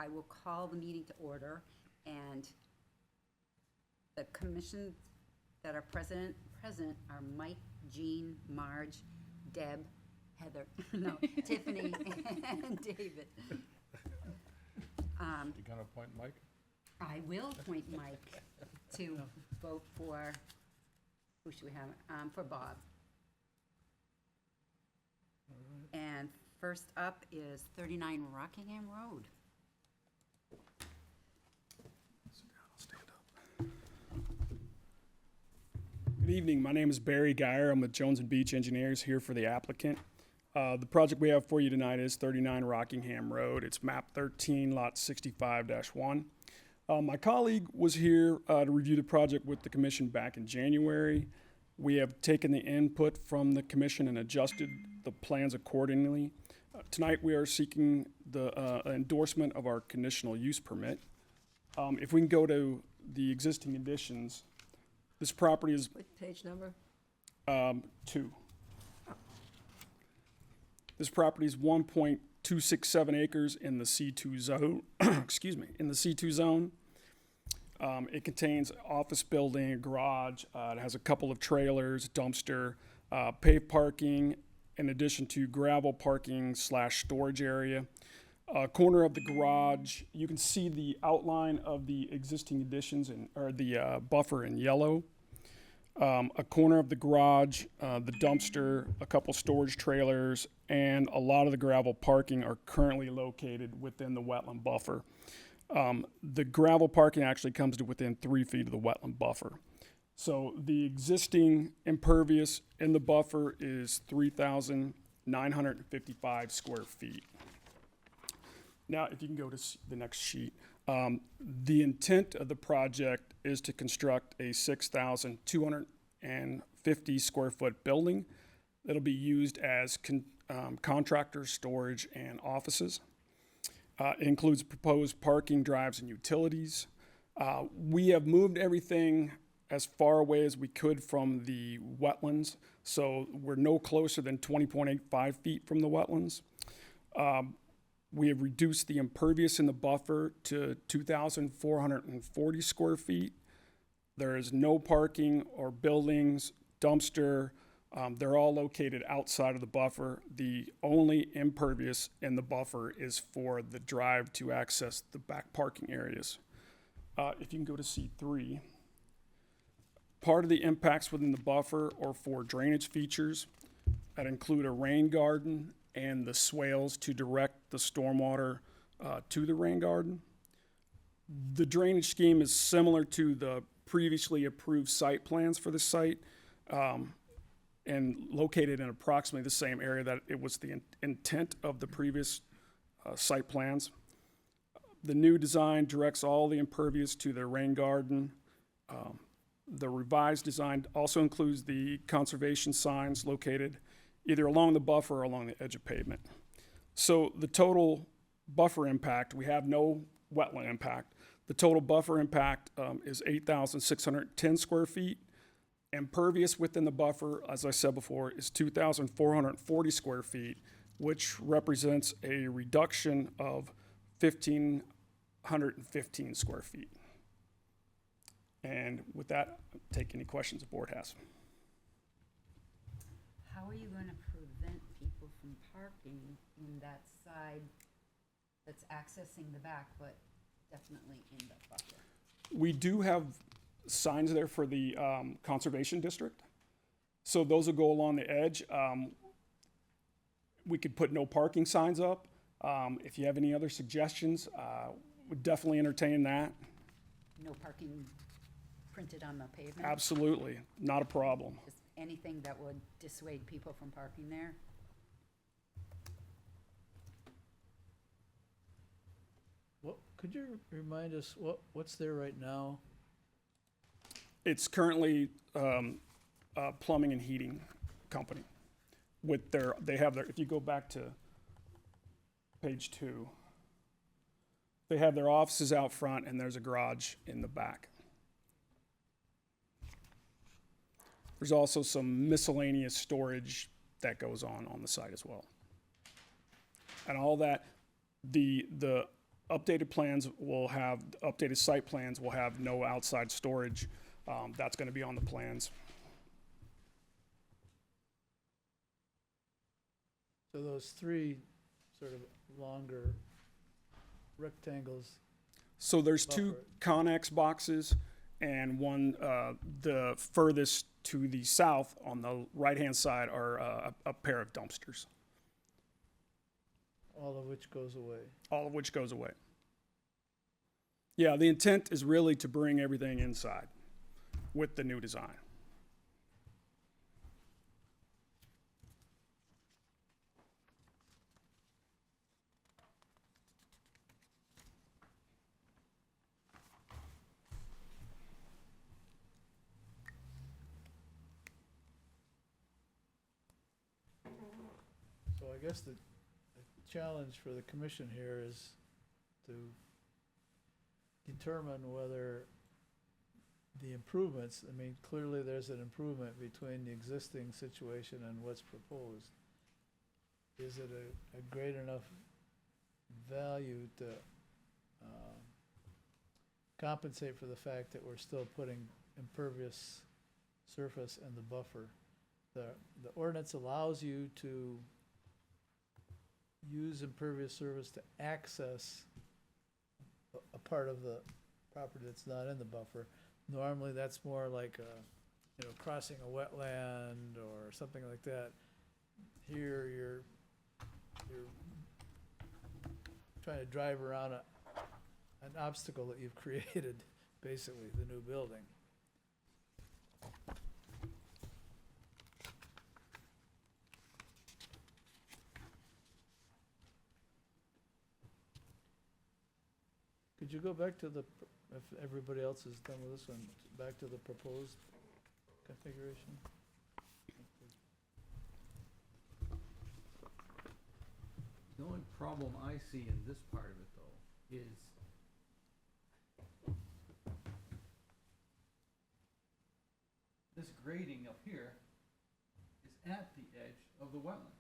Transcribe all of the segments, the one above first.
will call the meeting to order, and the commission that are present are Mike, Jean, Marge, Deb, Heather, no, Tiffany, and David. You gonna appoint Mike? I will appoint Mike to vote for, who should we have, for Bob. And first up is 39 Rockingham Road. Good evening. My name is Barry Geyer. I'm with Jones and Beach Engineers here for the applicant. The project we have for you tonight is 39 Rockingham Road. It's map 13, lot 65-1. My colleague was here to review the project with the commission back in January. We have taken the input from the commission and adjusted the plans accordingly. Tonight we are seeking the endorsement of our conditional use permit. If we can go to the existing conditions, this property is What page number? 2. This property is 1.267 acres in the C2 zone. Excuse me, in the C2 zone. It contains office building, a garage. It has a couple of trailers, dumpster, paved parking, in addition to gravel parking / storage area. Corner of the garage, you can see the outline of the existing additions or the buffer in yellow. A corner of the garage, the dumpster, a couple storage trailers, and a lot of the gravel parking are currently located within the wetland buffer. The gravel parking actually comes to within 3 feet of the wetland buffer. So the existing impervious in the buffer is 3,955 square feet. Now, if you can go to the next sheet. The intent of the project is to construct a 6,250 square foot building that'll be used as contractor storage and offices. It includes proposed parking, drives, and utilities. We have moved everything as far away as we could from the wetlands, so we're no closer than 20.85 feet from the wetlands. We have reduced the impervious in the buffer to 2,440 square feet. There is no parking or buildings, dumpster. They're all located outside of the buffer. The only impervious in the buffer is for the drive to access the back parking areas. If you can go to C3. Part of the impacts within the buffer are for drainage features that include a rain garden and the swales to direct the stormwater to the rain garden. The drainage scheme is similar to the previously approved site plans for the site and located in approximately the same area that it was the intent of the previous site plans. The new design directs all the impervious to the rain garden. The revised design also includes the conservation signs located either along the buffer or along the edge of pavement. So the total buffer impact, we have no wetland impact. The total buffer impact is 8,610 square feet. Impervious within the buffer, as I said before, is 2,440 square feet, which represents a reduction of 1,515 square feet. And with that, I'll take any questions the board has. How are you going to prevent people from parking in that side that's accessing the back, but definitely in the buffer? We do have signs there for the conservation district. So those will go along the edge. We could put no parking signs up. If you have any other suggestions, would definitely entertain that. No parking printed on the pavement? Absolutely, not a problem. Just anything that would dissuade people from parking there? What, could you remind us, what's there right now? It's currently a plumbing and heating company with they have their, if you go back to page 2, they have their offices out front and there's a garage in the back. There's also some miscellaneous storage that goes on the site as well. And all that, the updated plans will have, updated site plans will have no outside storage. That's gonna be on the plans. So those three sort of longer rectangles, So there's two Buffer. Connex boxes and one, the furthest to the south on the right-hand side are a pair of dumpsters, all of which goes away. all of which goes away. Yeah, the intent is really to bring everything inside with the new design. So I guess the challenge for the commission here is to determine whether the improvements, I mean, clearly there's an improvement between the existing situation and what's proposed. Is it a great enough value to compensate for the fact that we're still putting impervious surface in the buffer? The ordinance allows you to use impervious surface to access a part of the property that's not in the buffer. Normally, that's more like crossing a wetland or something like that. Here, you're trying to drive around an obstacle that you've created, basically, the new building. Could you go back to if everybody else is done with this one, back to the proposed configuration? The only problem I see in this part of it, though, is this grading up here is at the edge of the wetland.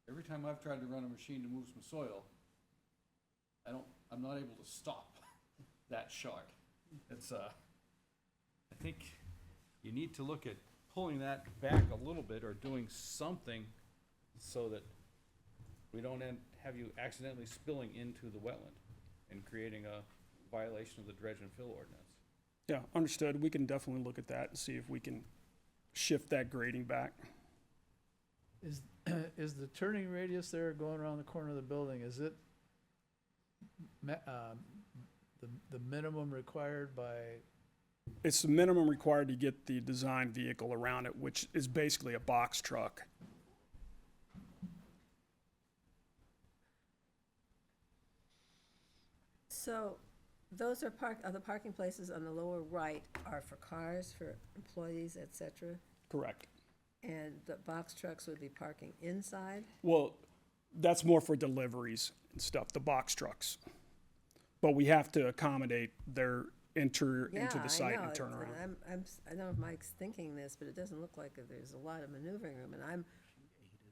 Every time I've tried to run a machine to move some soil, I'm not able to stop that shot. It's, I think you need to look at pulling that back a little bit or doing something so that we don't have you accidentally spilling into the wetland and creating a violation of the dredge and fill ordinance. Yeah, understood. We can definitely look at that and see if we can shift that grading back. Is the turning radius there going around the corner of the building, is it the minimum required by, It's the minimum required to get the design vehicle around it, which is basically a box truck. So those are the parking places on the lower right are for cars, for employees, et cetera? Correct. And the box trucks would be parking inside? Well, that's more for deliveries and stuff, the box trucks. But we have to accommodate their enter into the site and turn around. I don't know if Mike's thinking this, but it doesn't look like there's a lot of maneuvering room, and I'm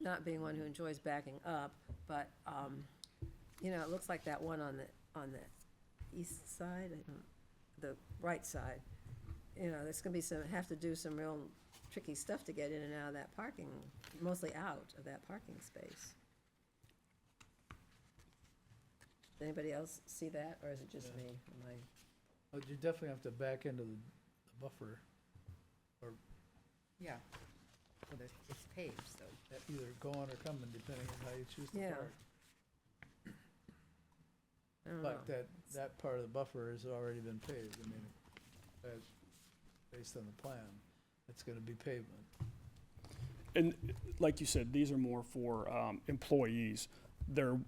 not being one who enjoys backing up, but, it looks like that one on the east side, the right side, there's gonna be have to do some real tricky stuff to get in and out of that parking, mostly out of that parking space. Does anybody else see that, or is it just Yeah. me? you definitely have to back into the buffer, Yeah. Well, it's paved, so. either going or coming, depending on how you choose to Yeah. park. I don't know. But that part of the buffer has already been paved, I mean, based on the plan, it's gonna be pavement. And like you said, these are more for employees. There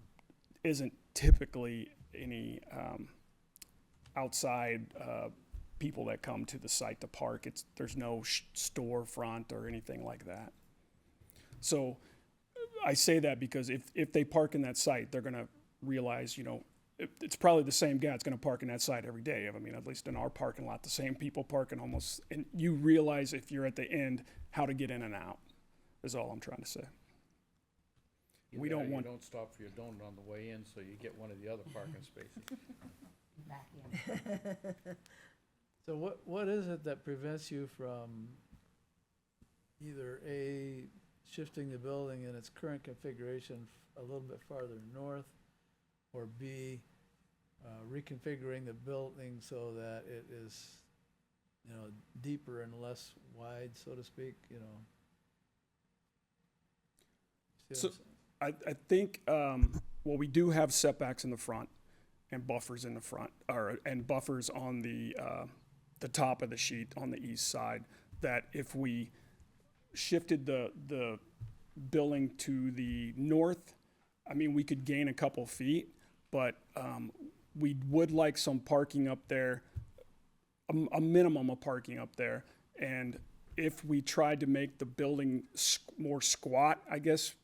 isn't typically any outside people that come to the site to park. There's no storefront or anything like that. So I say that because if they park in that site, they're gonna realize, it's probably the same guy that's gonna park in that site every day. I mean, at least in our parking lot, the same people parking almost, and you realize if you're at the end, how to get in and out, is all I'm trying to say. We Either don't that or want- You don't stop for your donut on the way in, so you get one of the other parking spaces. Back in. So what is it that prevents you from either A, shifting the building in its current configuration a little bit farther north, or B, reconfiguring the building so that it is, deeper and less wide, so to speak, See what So- I'm saying? I think, well, we do have setbacks in the front and buffers in the front, and buffers on the top of the sheet on the east side, that if we shifted the building to the north, I mean, we could gain a couple feet, but we would like some parking up there, a minimum of parking up there. And if we tried to make the building more squat, I guess,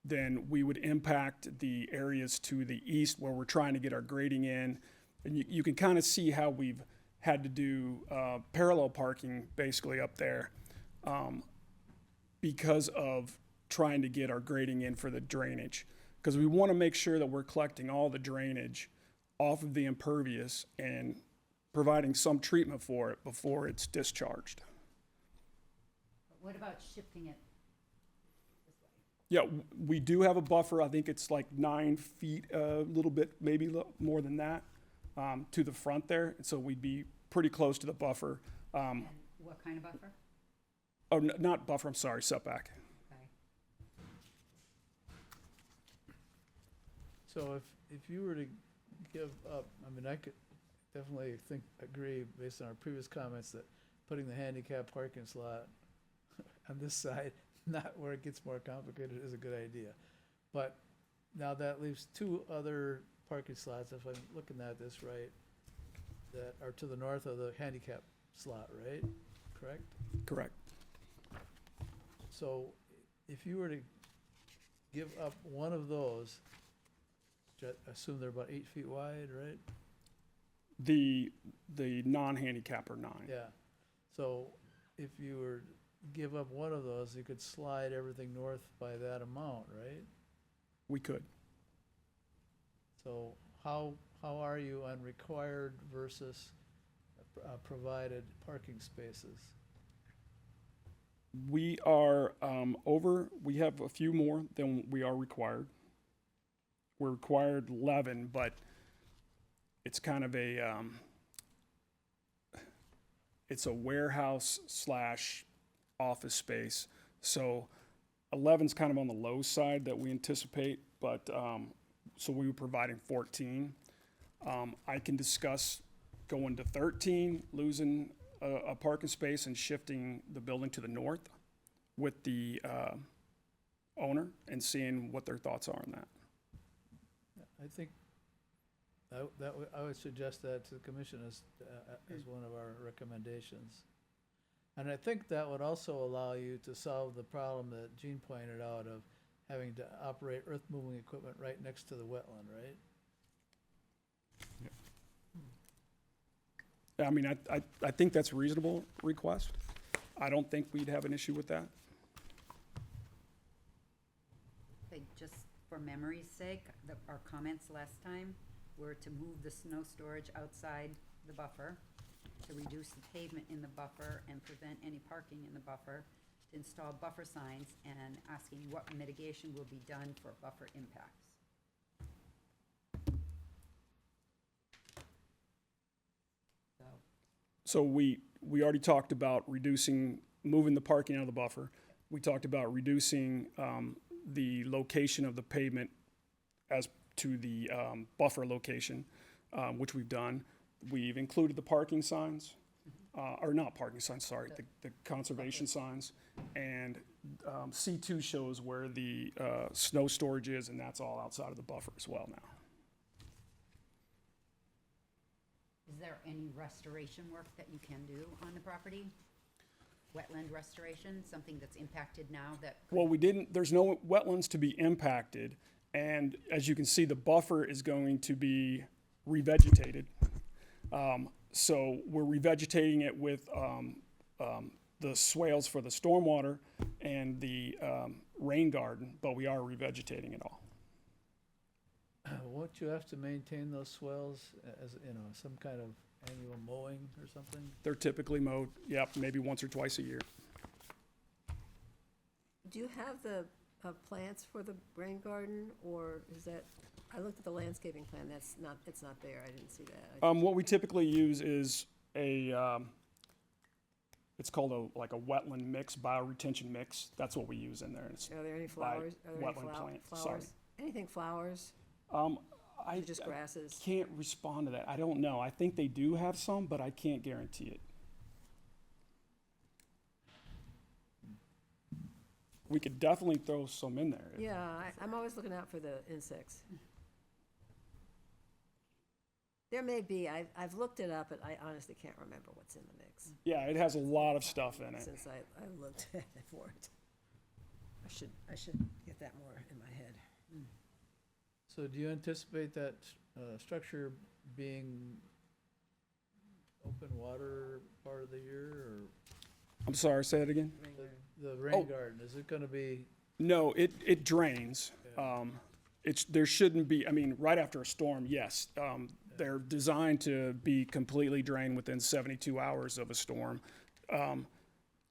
then we would impact the areas to the east where we're trying to get our grading in. And you can kind of see how we've had to do parallel parking basically up there because of trying to get our grading in for the drainage. Because we want to make sure that we're collecting all the drainage off of the impervious and providing some treatment for it before it's discharged. But what about shifting it this way? Yeah, we do have a buffer. I think it's like 9 feet, a little bit, maybe more than that, to the front there. So we'd be pretty close to the buffer. And what kind of buffer? Oh, not buffer, I'm sorry, setback. Okay. So if you were to give up, I mean, I could definitely agree based on our previous comments that putting the handicap parking slot on this side, not where it gets more complicated, is a good idea. But now that leaves 2 other parking slots, if I'm looking at this right, that are to the north of the handicap slot, right? Correct? Correct. So if you were to give up one of those, which I assume they're about 8 feet wide, right? The non-handicap are 9. Yeah. So if you were to give up one of those, you could slide everything north by that amount, right? We could. So how are you on required versus provided parking spaces? We are we have a few more than we are required. We're required 11, but it's kind of it's a warehouse / office space. So 11's kind of on the low side that we anticipate, but so we were providing 14. I can discuss going to 13, losing a parking space and shifting the building to the north with the owner and seeing what their thoughts are on that. I think I would suggest that to the commission as one of our recommendations. And I think that would also allow you to solve the problem that Gene pointed out of having to operate earth-moving equipment right next to the wetland, right? I mean, I think that's a reasonable request. I don't think we'd have an issue with that. Okay, just for memory's sake, our comments last time were to move the snow storage outside the buffer, to reduce the pavement in the buffer and prevent any parking in the buffer, to install buffer signs, and asking what mitigation will be done for buffer impacts. So we already talked about moving the parking out of the buffer. We talked about reducing the location of the pavement as to the buffer location, which we've done. We've included the parking signs, or not parking signs, sorry, the conservation signs. And C2 shows where the snow storage is, and that's all outside of the buffer as well now. Is there any restoration work that you can do on the property? Wetland restoration, something that's impacted now that? Well, there's no wetlands to be impacted, and as you can see, the buffer is going to be revegetated. So we're revegetating it with the swales for the stormwater and the rain garden, but we are revegetating it all. Won't you have to maintain those swales as, some kind of annual mowing or something? They're typically mowed, yep, maybe once or twice a year. Do you have the plants for the rain garden, or is that, I looked at the landscaping plan, it's not there, I didn't see that. What we typically use is it's called a wetland mix, bioretention mix. That's what we use in there. It's Are there any by flowers? Are there any wetland plant, sorry. flowers? Anything flowers, I or just grasses? can't respond to that. I don't know. I think they do have some, but I can't guarantee it. We could definitely throw some in there. Yeah, I'm always looking out for the insects. There may be, I've looked it up, but I honestly can't remember what's in the mix Yeah, it has a lot of stuff in it. since I looked at it for it. I should get that more in my head. So do you anticipate that structure being open water part of the year, or I'm sorry, say it again? the rain Oh. garden? Is it gonna be, No, it drains. There shouldn't be, I mean, right after a storm, yes. They're designed to be completely drained within 72 hours of a storm.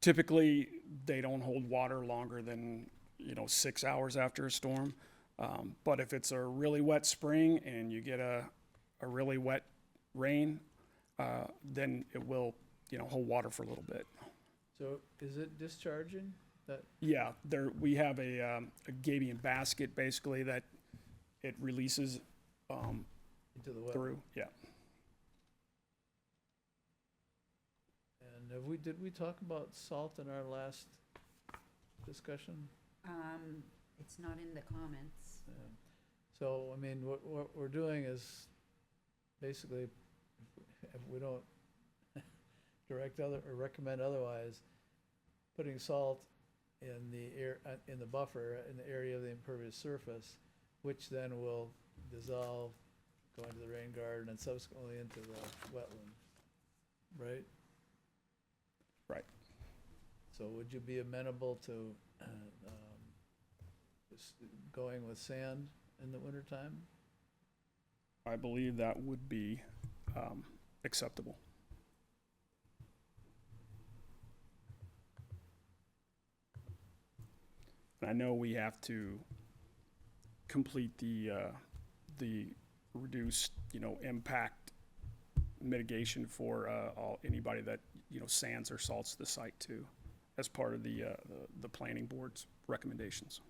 Typically, they don't hold water longer than, 6 hours after a storm. But if it's a really wet spring and you get a really wet rain, then it will, hold water for a little bit. so is it discharging? That, Yeah, we have a gabion basket basically that it releases into the well? through. Yeah. And did we talk about salt in our last discussion? It's not in the comments. Yeah. So, I mean, what we're doing is basically, if we don't direct or recommend otherwise, putting salt in in the buffer, in the area of the impervious surface, which then will dissolve, go into the rain garden and subsequently into the wetland, right? Right. So would you be amenable to just going with sand in the wintertime? I believe that would be acceptable. And I know we have to complete the reduced, impact mitigation for anybody that, sands or salts the site too, as part of the planning board's recommendations.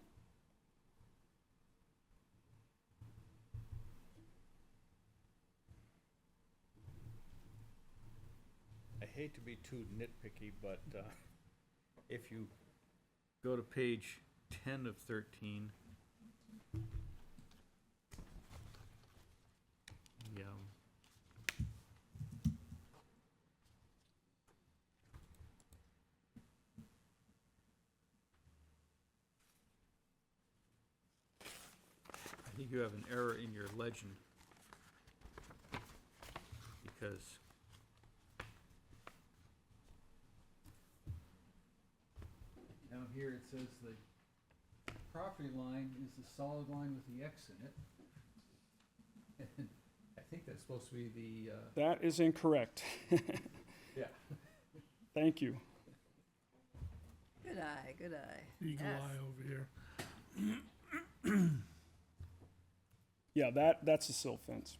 I hate to be too nitpicky, but if you go to page 10 of 13, yeah. I think you have an error in your legend, because down here it says the property line is the solid line with the X in it. And I think that's supposed to be the, That is incorrect. yeah. Thank you. Good eye, good eye. Eagle Yes. eye over here. Yeah, that's a silt fence.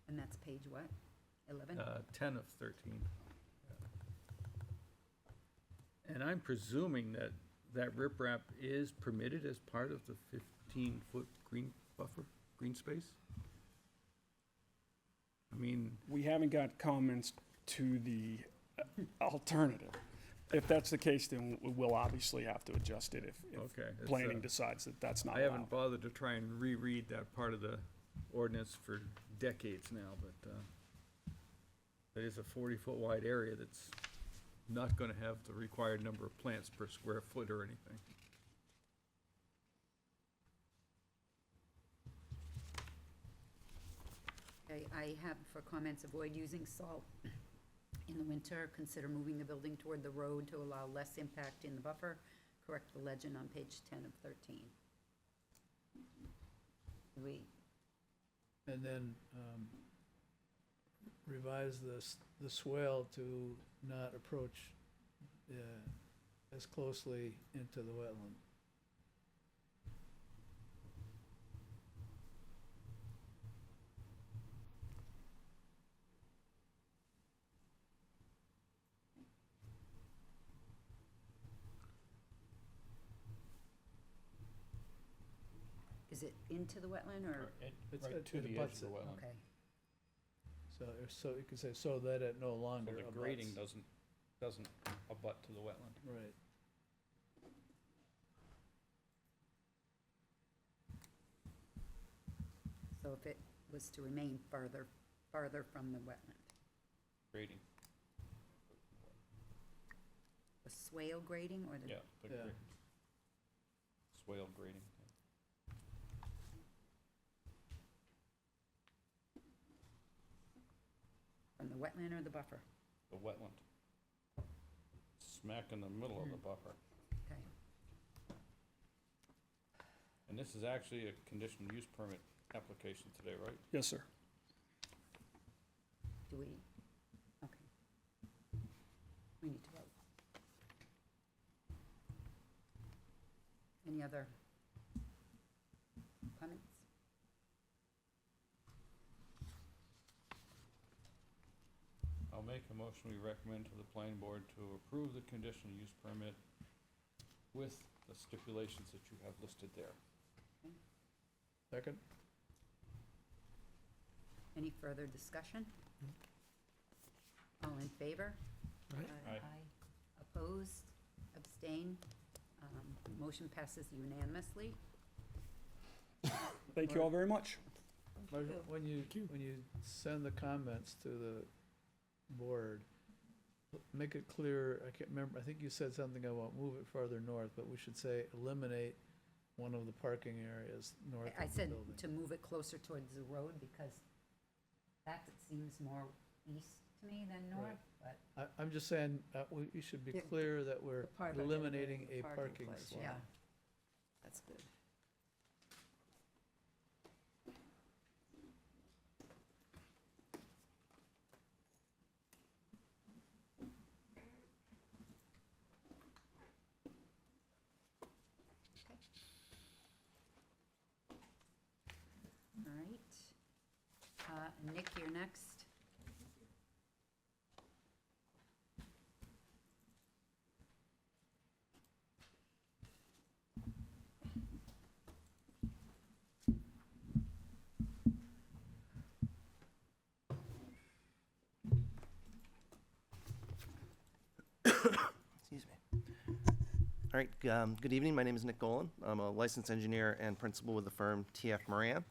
And that's page what? 11? 10 of 13. And I'm presuming that that riprap is permitted as part of the 15-foot green buffer, green space? I mean, We haven't got comments to the alternative. If that's the case, then we'll obviously have to adjust it if okay. it's, planning decides that that's not I allowed. haven't bothered to try and reread that part of the ordinance for decades now, but it is a 40-foot wide area that's not gonna have the required number of plants per square foot or anything. Okay, I have for comments, avoid using salt in the winter, consider moving the building toward the road to allow less impact in the buffer, correct the legend on page 10 of 13. We, And then, revise the swale to not approach, as closely into the wetland. is it into the wetland or, It's Right it- to it the edge abuts of the it. wetland. okay, So you could say, so that it no So longer the abuts. grading doesn't abut to the wetland. Right. so if it was to remain farther from the wetland? Grading, The swale grading or the? yeah. the Yeah. Swale grading. From the wetland or the buffer? The wetland. Smack in the middle of the buffer. Okay, And this is actually a conditional use permit application today, right? Yes, sir. do we, okay. We need to vote. Any other comments? I'll make a motion, we recommend to the planning board to approve the conditional use permit with the stipulations that you have listed there. Second? Any further discussion? All in favor? Aye. Opposed? Abstain? Motion passes unanimously. Thank you all very much. Marcia, when you send the comments to the board, make it clear, I can't remember, I think you said something about move it farther north, but we should say eliminate one of the parking areas north I of the said building. to move it closer towards the road because that seems more east to me than north, but, I'm just saying, we should be Yeah, clear that we're the part about eliminating eliminating a the parking parking place, slot. yeah. That's good. All right. Nick, you're next. Excuse me. All right, good evening. My name is Nick Golan. I'm a licensed engineer and principal with the firm TF Moran,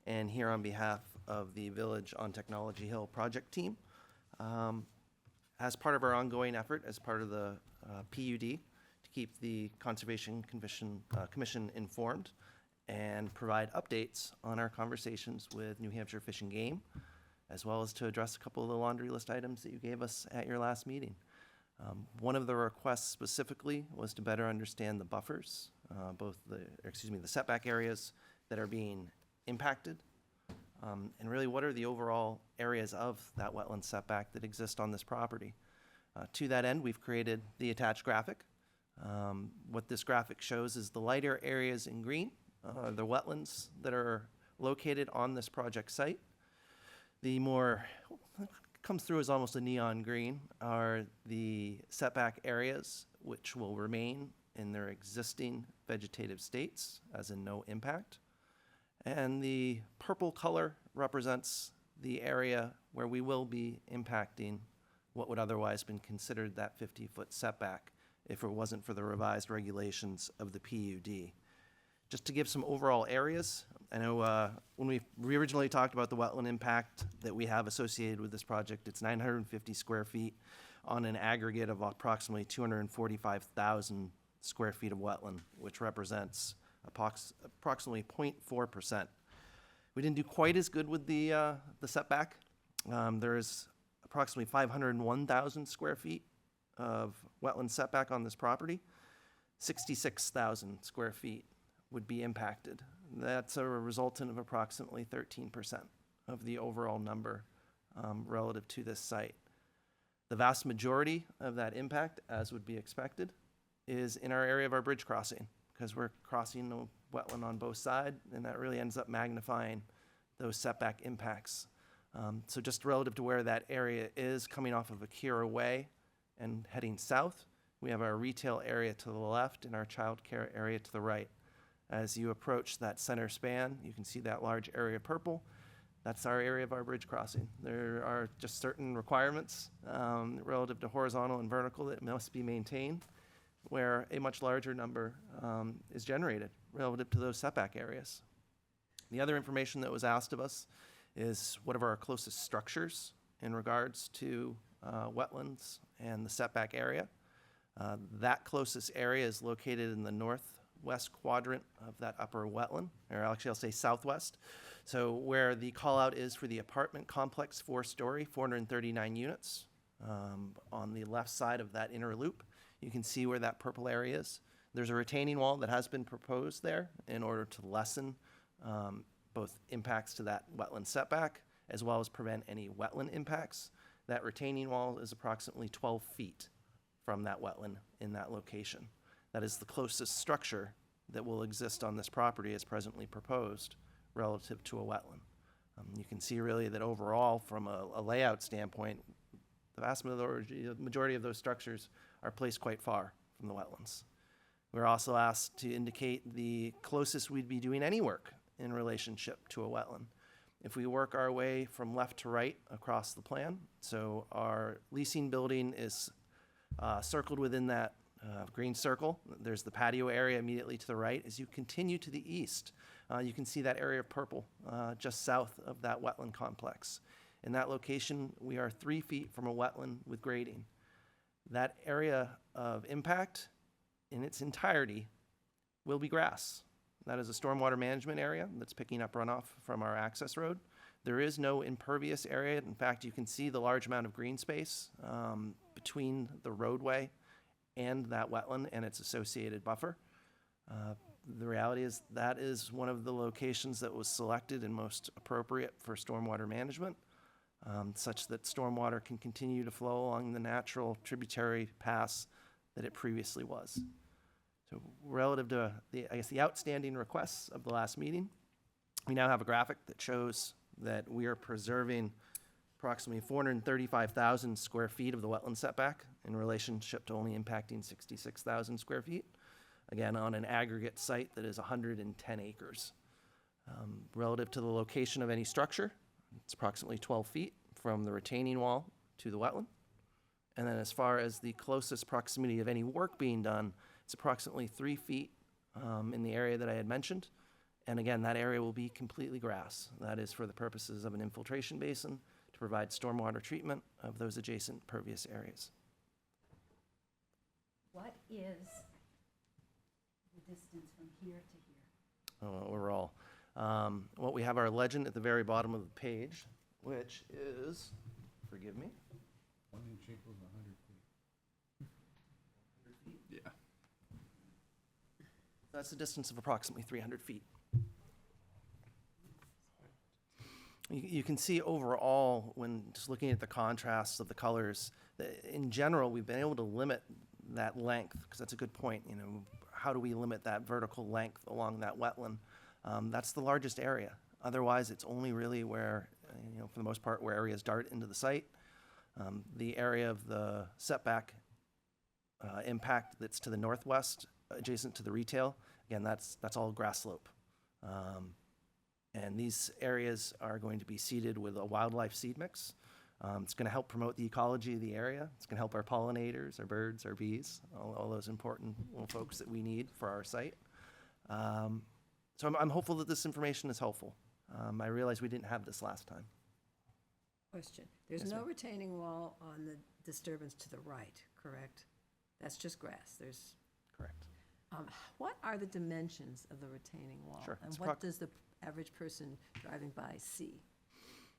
and here on behalf of the Village on Technology Hill project team. As part of our ongoing effort, as part of the PUD, to keep the Conservation Commission informed and provide updates on our conversations with New Hampshire Fish and Game, as well as to address a couple of the laundry list items that you gave us at your last meeting. One of the requests specifically was to better understand the buffers, the setback areas that are being impacted, and really what are the overall areas of that wetland setback that exist on this property. To that end, we've created the attached graphic. What this graphic shows is the lighter areas in green, the wetlands that are located on this project site. The more comes through as almost a neon green are the setback areas which will remain in their existing vegetative states, as in no impact. And the purple color represents the area where we will be impacting what would otherwise been considered that 50-foot setback if it wasn't for the revised regulations of the PUD. Just to give some overall areas, I know when we originally talked about the wetland impact that we have associated with this project, it's 950 square feet on an aggregate of approximately 245,000 square feet of wetland, which represents approximately 0.4%. We didn't do quite as good with the setback. There is approximately 501,000 square feet of wetland setback on this property. 66,000 square feet would be impacted. That's a resultant of approximately 13% of the overall number relative to this site. The vast majority of that impact, as would be expected, is in our area of our bridge crossing, because we're crossing the wetland on both sides, and that really ends up magnifying those setback impacts. So just relative to where that area is, coming off of Akira Way and heading south, we have our retail area to the left and our childcare area to the right. As you approach that center span, you can see that large area purple. That's our area of our bridge crossing. There are just certain requirements relative to horizontal and vertical that must be maintained, where a much larger number is generated relative to those setback areas. The other information that was asked of us is what are our closest structures in regards to wetlands and the setback area. That closest area is located in the northwest quadrant of that upper wetland, or actually I'll say southwest. So where the call out is for the apartment complex, 4-story, 439 units. On the left side of that inner loop, you can see where that purple area is. There's a retaining wall that has been proposed there in order to lessen both impacts to that wetland setback, as well as prevent any wetland impacts. That retaining wall is approximately 12 feet from that wetland in that location. That is the closest structure that will exist on this property as presently proposed relative to a wetland. You can see really that overall, from a layout standpoint, the vast majority of those structures are placed quite far from the wetlands. We're also asked to indicate the closest we'd be doing any work in relationship to a wetland. If we work our way from left to right across the plan, so our leasing building is circled within that green circle. There's the patio area immediately to the right. As you continue to the east, you can see that area of purple just south of that wetland complex. In that location, we are 3 feet from a wetland with grading. That area of impact in its entirety will be grass. That is a stormwater management area that's picking up runoff from our access road. There is no impervious area. In fact, you can see the large amount of green space between the roadway and that wetland and its associated buffer. The reality is that is one of the locations that was selected and most appropriate for stormwater management, such that stormwater can continue to flow along the natural tributary paths that it previously was. So relative to the outstanding requests of the last meeting, we now have a graphic that shows that we are preserving approximately 435,000 square feet of the wetland setback in relationship to only impacting 66,000 square feet, again, on an aggregate site that is 110 acres. Relative to the location of any structure, it's approximately 12 feet from the retaining wall to the wetland. And then as far as the closest proximity of any work being done, it's approximately 3 feet in the area that I had mentioned. And again, that area will be completely grass. That is for the purposes of an infiltration basin to provide stormwater treatment of those adjacent pervious areas. What is the distance from here to here? Overall, what we have our legend at the very bottom of the page, which is, forgive me, 1 inch equals 100 feet. Yeah. that's a distance of approximately 300 feet. You can see overall, when just looking at the contrasts of the colors, that in general, we've been able to limit that length, because that's a good point. You know, how do we limit that vertical length along that wetland? That's the largest area. Otherwise, it's only really where, you know, for the most part, where areas dart into the site. The area of the setback impact that's to the northwest, adjacent to the retail, again, that's all grass slope. And these areas are going to be seeded with a wildlife seed mix. It's going to help promote the ecology of the area. It's going to help our pollinators, our birds, our bees, all those important little folks that we need for our site. So I'm hopeful that this information is helpful. I realize we didn't have this last time. Question. There's Yes, no ma'am. retaining wall on the disturbance to the right, correct? That's just grass. There's, Correct. what are the dimensions of the retaining wall? Sure. And It's what does the average person driving by see?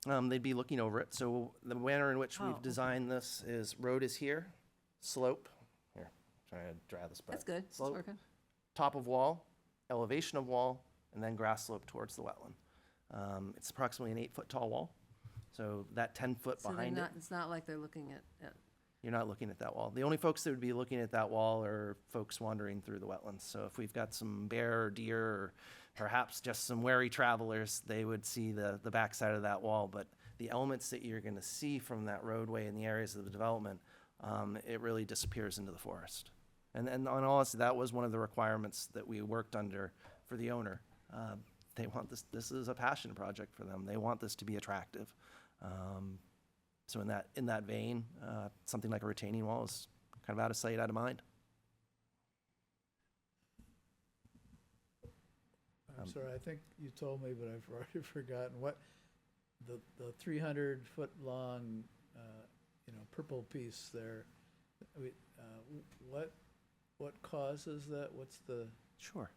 They'd be looking over it. So the manner in which Oh, we've okay. designed this is road is here, slope, here, trying to draw this, but That's good, it's slope, working. top of wall, elevation of wall, and then grass slope towards the wetland. It's approximately an 8-foot tall wall, so that 10-foot So they're behind it, not, it's not like they're looking at, you're not looking at that wall. The only folks that would be looking at that wall are folks wandering through the wetlands. So if we've got some bear or deer or perhaps just some wary travelers, they would see the backside of that wall. But the elements that you're going to see from that roadway in the areas of the development, it really disappears into the forest. And on honestly, that was one of the requirements that we worked under for the owner. They want this is a passion project for them. They want this to be attractive. So in that vein, something like a retaining wall is kind of out of sight, out of mind. I'm sorry, I think you told me, but I've already forgotten what, the 300-foot long, purple piece there. What causes that? What's the? Sure.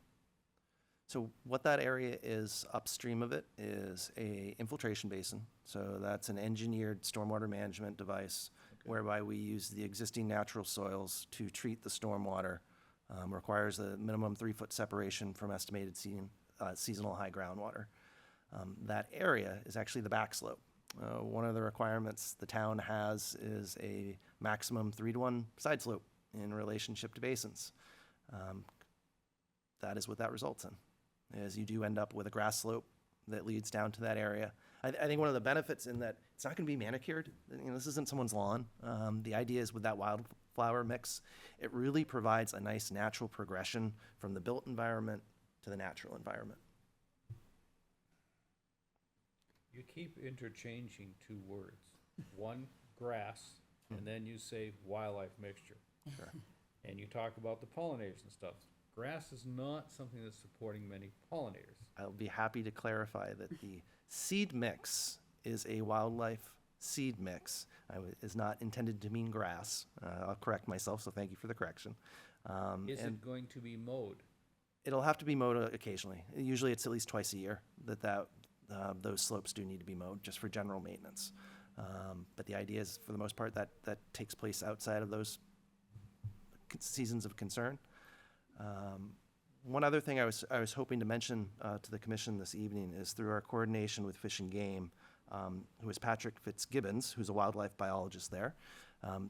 So what that area is upstream of it is a infiltration basin. So that's an engineered stormwater management device whereby we use the existing natural soils to treat the stormwater. Requires a minimum 3-foot separation from estimated seasonal high groundwater. That area is actually the back slope. One of the requirements the town has is a maximum 3-to-1 side slope in relationship to basins. That is what that results in, is you do end up with a grass slope that leads down to that area. I think one of the benefits in that it's not going to be manicured. This isn't someone's lawn. The idea is with that wildflower mix, it really provides a nice natural progression from the built environment to the natural environment. You keep interchanging two words. One, grass, and then you say wildlife mixture. Sure. And you talk about the pollinators and stuff. Grass is not something that's supporting many pollinators. I'll be happy to clarify that the seed mix is a wildlife seed mix. Is not intended to mean grass. I'll correct myself, so thank you for the correction. Is And it going to be mowed? it'll have to be mowed occasionally. Usually it's at least twice a year that those slopes do need to be mowed, just for general maintenance. But the idea is, for the most part, that takes place outside of those seasons of concern. One other thing I was hoping to mention to the commission this evening is through our coordination with Fish and Game, who is Patrick Fitzgibbons, who's a wildlife biologist there.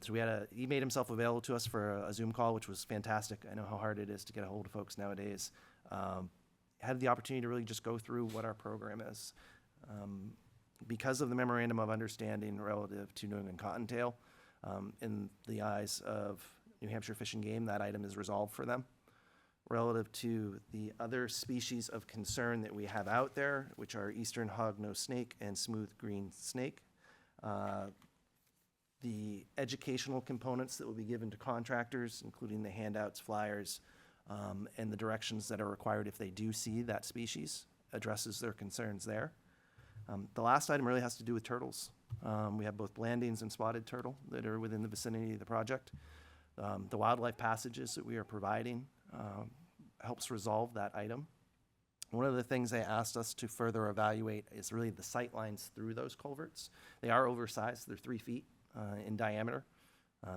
So he made himself available to us for a Zoom call, which was fantastic. I know how hard it is to get a hold of folks nowadays. Had the opportunity to really just go through what our program is. Because of the memorandum of understanding relative to New England Cottontail, in the eyes of New Hampshire Fish and Game, that item is resolved for them. Relative to the other species of concern that we have out there, which are eastern hognose snake and smooth green snake, the educational components that will be given to contractors, including the handouts, flyers, and the directions that are required if they do see that species, addresses their concerns there. The last item really has to do with turtles. We have both blandings and spotted turtle that are within the vicinity of the project. The wildlife passages that we are providing helps resolve that item. One of the things they asked us to further evaluate is really the sight lines through those culverts. They are oversized. They're 3 feet in diameter.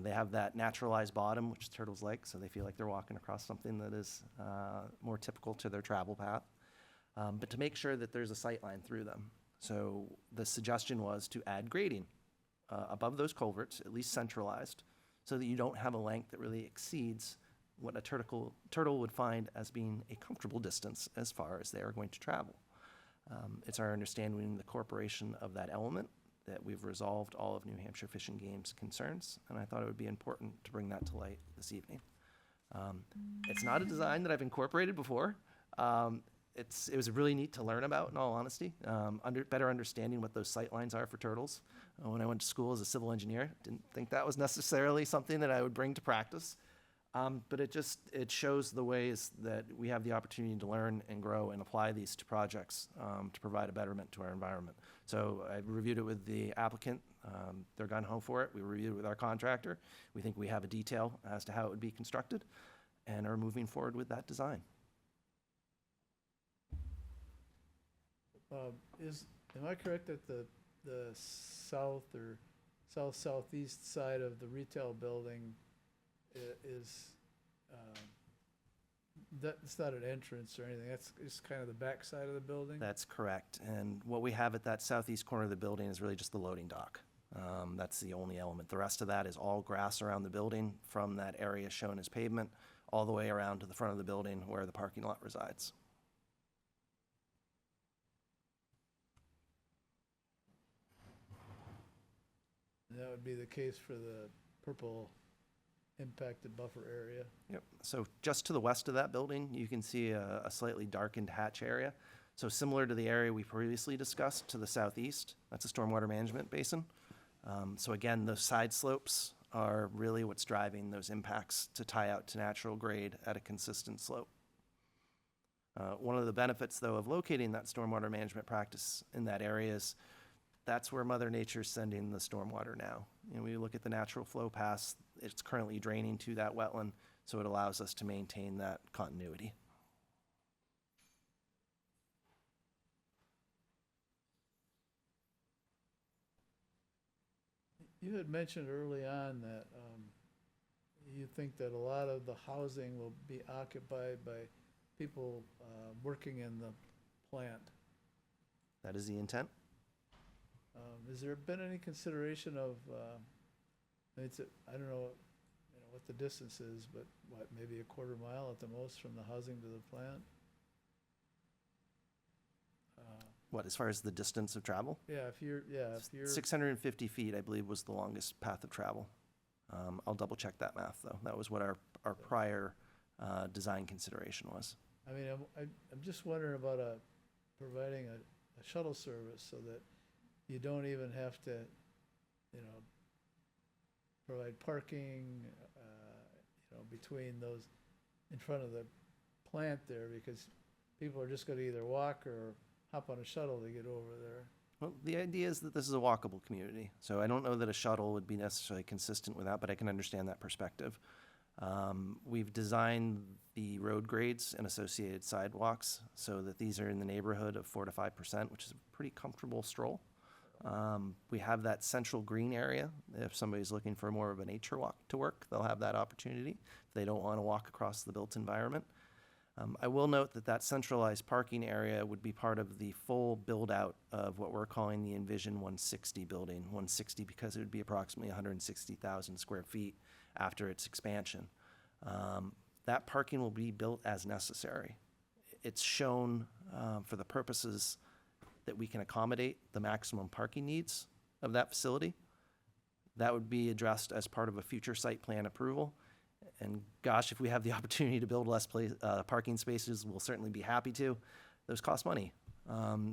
They have that naturalized bottom, which turtles like, so they feel like they're walking across something that is more typical to their travel path. But to make sure that there's a sight line through them. So the suggestion was to add grading above those culverts, at least centralized, so that you don't have a length that really exceeds what a turtle would find as being a comfortable distance as far as they are going to travel. It's our understanding in the corporation of that element that we've resolved all of New Hampshire Fish and Game's concerns, and I thought it would be important to bring that to light this evening. It's not a design that I've incorporated before. It was really neat to learn about, in all honesty, better understanding what those sight lines are for turtles. When I went to school as a civil engineer, didn't think that was necessarily something that I would bring to practice. But it shows the ways that we have the opportunity to learn and grow and apply these to projects to provide a betterment to our environment. So I reviewed it with the applicant. They're gung-ho for it. We reviewed it with our contractor. We think we have a detail as to how it would be constructed and are moving forward with that design. Am I correct that the south or southeast side of the retail building is that's not an entrance or anything, that's just kind of the back side of the building? That's correct. And what we have at that southeast corner of the building is really just the loading dock. That's the only element. The rest of that is all grass around the building from that area shown as pavement all the way around to the front of the building where the parking lot resides. And that would be the case for the purple impacted buffer area. Yep. So just to the west of that building, you can see a slightly darkened hatch area. So similar to the area we previously discussed to the southeast, that's a stormwater management basin. So again, those side slopes are really what's driving those impacts to tie out to natural grade at a consistent slope. One of the benefits, though, of locating that stormwater management practice in that area is that's where Mother Nature's sending the stormwater now. You know, we look at the natural flow paths, it's currently draining to that wetland, so it allows us to maintain that continuity. You had mentioned early on that you think that a lot of the housing will be occupied by people working in the plant. That is the intent. Has there been any consideration of, I don't know, what the distance is, but what, maybe a quarter mile at the most from the housing to the plant? What, as far as the distance of travel? If you're 650 feet, I believe, was the longest path of travel. I'll double check that math, though. That was what our prior design consideration was. I mean, I'm just wondering about providing a shuttle service so that you don't even have to, provide parking, between those, in front of the plant there, because people are just gonna either walk or hop on a shuttle to get over there. Well, the idea is that this is a walkable community, so I don't know that a shuttle would be necessarily consistent with that, but I can understand that perspective. We've designed the road grades and associated sidewalks so that these are in the neighborhood of 4 to 5%, which is a pretty comfortable stroll. We have that central green area. If somebody's looking for more of a nature walk to work, they'll have that opportunity if they don't want to walk across the built environment. I will note that that centralized parking area would be part of the full build-out of what we're calling the Envision 160 building. 160 because it would be approximately 160,000 square feet after its expansion. That parking will be built as necessary. It's shown for the purposes that we can accommodate the maximum parking needs of that facility. That would be addressed as part of a future site plan approval. And gosh, if we have the opportunity to build less parking spaces, we'll certainly be happy to. Those cost money.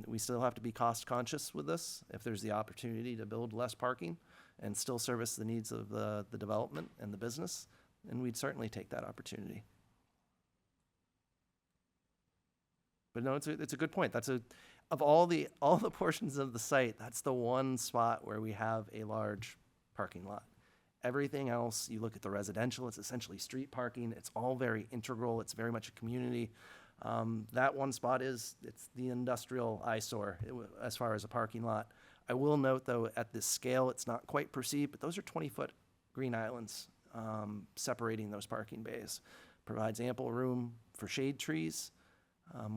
We still have to be cost conscious with this. If there's the opportunity to build less parking and still service the needs of the development and the business, then we'd certainly take that opportunity. But no, it's a good point. Of all the portions of the site, that's the one spot where we have a large parking lot. Everything else, you look at the residential, it's essentially street parking. It's all very integral. It's very much a community. That one spot it's the industrial eyesore as far as a parking lot. I will note, though, at this scale, it's not quite perceived, but those are 20-foot green islands separating those parking bays. Provides ample room for shade trees.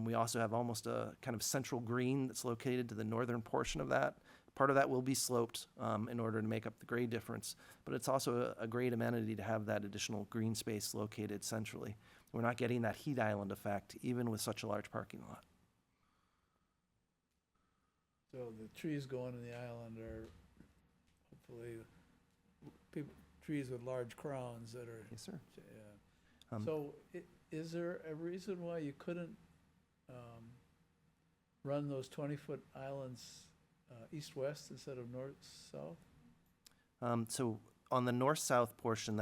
We also have almost a kind of central green that's located to the northern portion of that. Part of that will be sloped in order to make up the grade difference, but it's also a great amenity to have that additional green space located centrally. We're not getting that heat island effect even with such a large parking lot. So the trees going in the island are hopefully trees with large crowns that are, Yes, sir. yeah. So is there a reason why you couldn't run those 20-foot islands east-west instead of north-south? So on the north-south portion,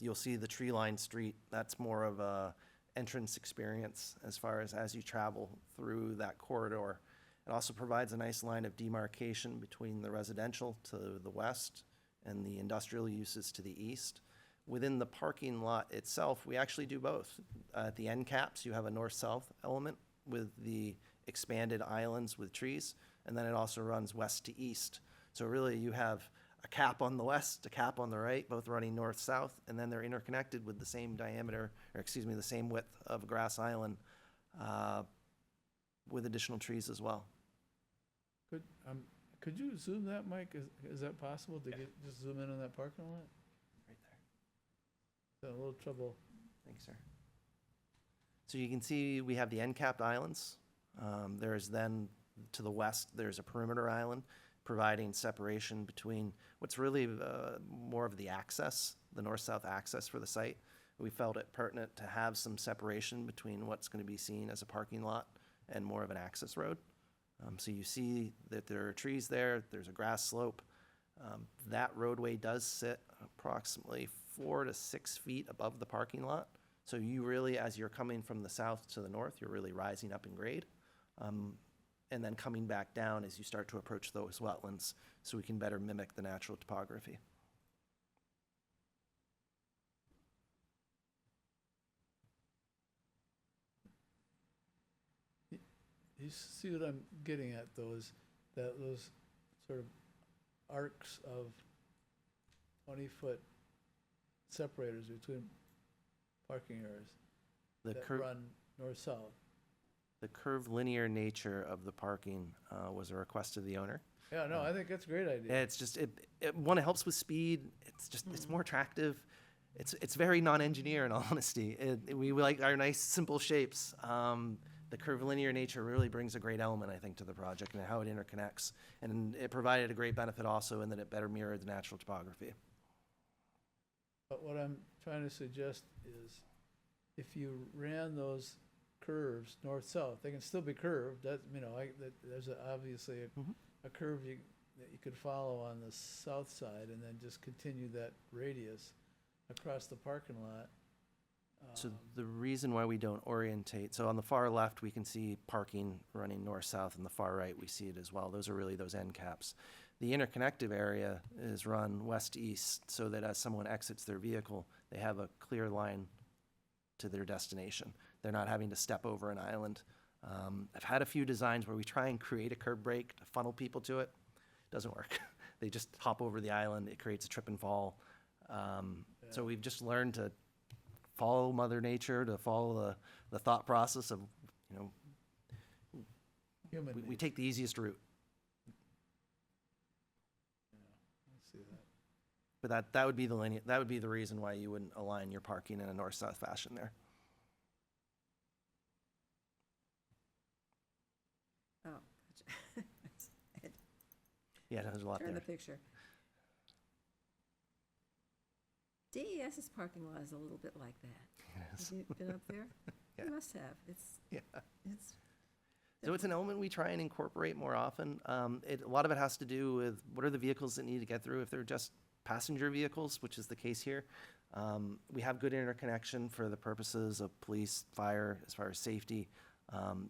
you'll see the tree-lined street. That's more of a entrance experience as far as you travel through that corridor. It also provides a nice line of demarcation between the residential to the west and the industrial uses to the east. Within the parking lot itself, we actually do both. At the end caps, you have a north-south element with the expanded islands with trees, and then it also runs west to east. So really you have a cap on the west, a cap on the right, both running north-south, and then they're interconnected with the same diameter, or excuse me, the same width of grass island, with additional trees as well. Could you zoom that, Mike? Is that possible to just zoom in on that parking lot? Right there. Got a little trouble. Thanks, sir. So you can see we have the end-capped islands. There's then, to the west, there's a perimeter island, providing separation between what's really more of the access, the north-south access for the site. We felt it pertinent to have some separation between what's going to be seen as a parking lot and more of an access road. So you see that there are trees there, there's a grass slope. That roadway does sit approximately 4 to 6 feet above the parking lot. So you really, as you're coming from the south to the north, you're really rising up in grade. And then coming back down as you start to approach those wetlands, so we can better mimic the natural topography. You see what I'm getting at, those sort of arcs of 20-foot separators between parking areas The that curve, run north-south. the curved linear nature of the parking was a request of the owner. Yeah, no, I think that's a great idea. It's just, one, it helps with speed. It's just, it's more attractive. It's very non-engineer in all honesty. We like our nice, simple shapes. The curvilinear nature really brings a great element, I think, to the project and how it interconnects. And it provided a great benefit also in that it better mirrored the natural topography. But what I'm trying to suggest is, if you ran those curves north-south, they can still be curved, that, you know, there's obviously Mhm. a curve that you could follow on the south side, and then just continue that radius across the parking lot. So the reason why we don't orientate, so on the far left, we can see parking running north-south, and the far right, we see it as well. Those are really those end caps. The interconnective area is run west-east, so that as someone exits their vehicle, they have a clear line to their destination. They're not having to step over an island. I've had a few designs where we try and create a curb break to funnel people to it. Doesn't work. They just hop over the island. It creates a trip and fall. So we've just learned to follow Mother Nature, to follow the thought process of, you know, Human we nature. take the easiest route. I see that. But that would be that would be the reason why you wouldn't align your parking in a north-south fashion there. Oh, gotcha. Yeah, there's a lot Turn the there. picture. DES's parking lot is a little bit like that. It is. Have you been up there? Yeah. You must have. Yeah. It's, So it's an element we try and incorporate more often. A lot of it has to do with what are the vehicles that need to get through. If they're just passenger vehicles, which is the case here, we have good interconnection for the purposes of police, fire, as far as safety.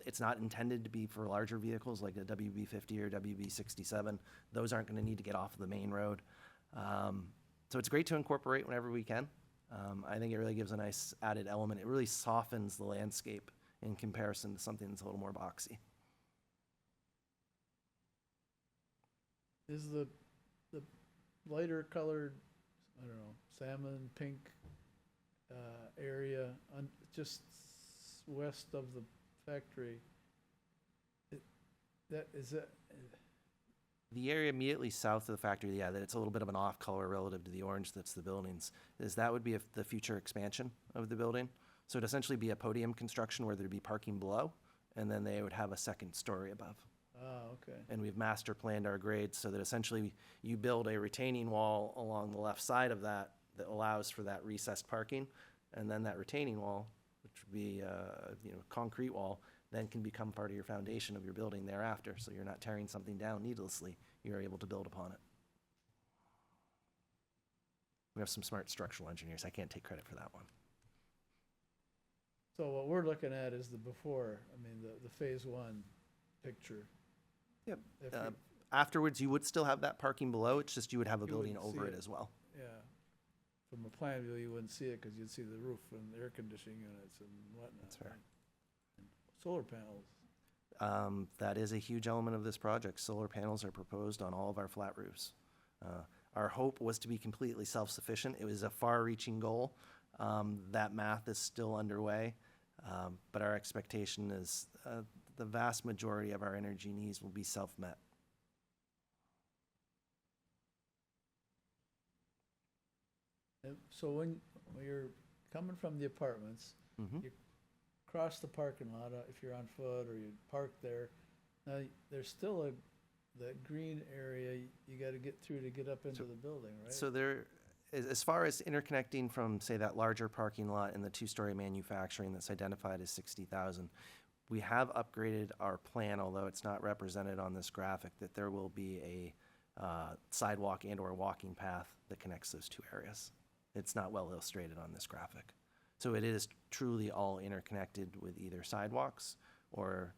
It's not intended to be for larger vehicles like a WB50 or WB67. Those aren't going to need to get off of the main road. So it's great to incorporate whenever we can. I think it really gives a nice added element. It really softens the landscape in comparison to something that's a little more boxy. Is the lighter colored, I don't know, salmon, pink area just west of the factory, is that, The area immediately south of the factory, yeah, that it's a little bit of an off color relative to the orange that's the buildings, is that would be the future expansion of the building. So it'd essentially be a podium construction where there'd be parking below, and then they would have a second story above. okay. And we've master planned our grades so that essentially you build a retaining wall along the left side of that that allows for that recessed parking, and then that retaining wall, which would be concrete wall, then can become part of your foundation of your building thereafter. So you're not tearing something down needlessly. You're able to build upon it. We have some smart structural engineers. I can't take credit for that one. So what we're looking at is the before, I mean, the phase one picture. Yep. If Uh, you- Afterwards, you would still have that parking below. It's just you would have a You building wouldn't see over it it. as well. Yeah, from a plan view, you wouldn't see it because you'd see the roof and air conditioning units and whatnot. That's fair. right? And solar panels. That is a huge element of this project. Solar panels are proposed on all of our flat roofs. our hope was to be completely self-sufficient. It was a far-reaching goal. That math is still underway, but our expectation is the vast majority of our energy needs will be self-met. So when you're coming from the apartments, Mhm. you cross the parking lot, if you're on foot or you park there, now, there's still that green area you gotta get through to get up into the building, right? So there, as far as interconnecting from, say, that larger parking lot and the two-story manufacturing that's identified as 60,000, we have upgraded our plan, although it's not represented on this graphic, that there will be a sidewalk and/or walking path that connects those two areas. It's not well illustrated on this graphic. So it is truly all interconnected with either sidewalks or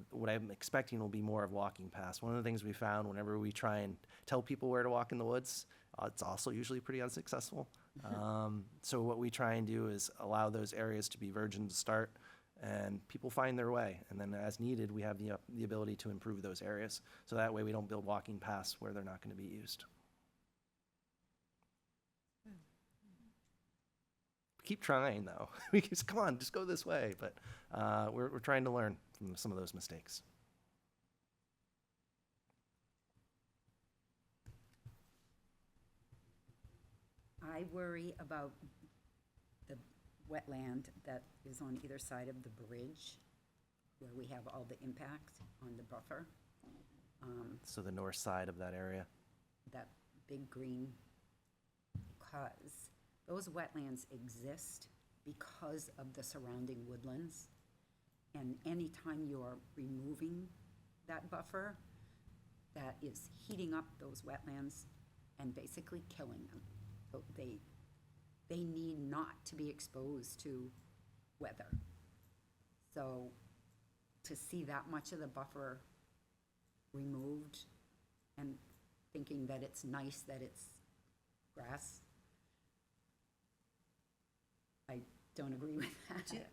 what I'm expecting will be more of walking paths. One of the things we found whenever we try and tell people where to walk in the woods, it's also usually pretty unsuccessful. So what we try and do is allow those areas to be virgin to start, and people find their way. And then as needed, we have the ability to improve those areas. So that way we don't build walking paths where they're not going to be used. Keep trying, though. We just, come on, just go this way. But we're trying to learn from some of those mistakes. I worry about the wetland that is on either side of the bridge, where we have all the impact on the buffer. So the north side of that area. That big green, because those wetlands exist because of the surrounding woodlands. And anytime you're removing that buffer, that is heating up those wetlands and basically killing them. So they need not to be exposed to weather. So to see that much of the buffer removed and thinking that it's nice that it's grass, I don't agree with that.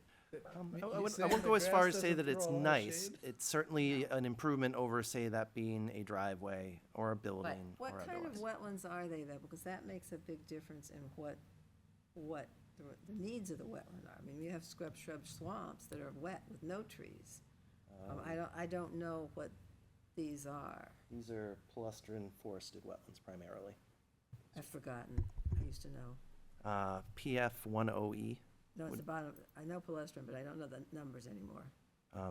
I won't go as far as say that it's nice. It's certainly an improvement over, say, that being a driveway or a building or What kind of otherwise. wetlands are they though? Because that makes a big difference in what the needs of the wetland are. I mean, we have scrub shrub swamps that are wet with no trees. I don't know what these are. These are palustrin forested wetlands primarily. I've forgotten. I used to know. PF10E. No, it's the bottom. I know palestrin, but I don't know the numbers anymore.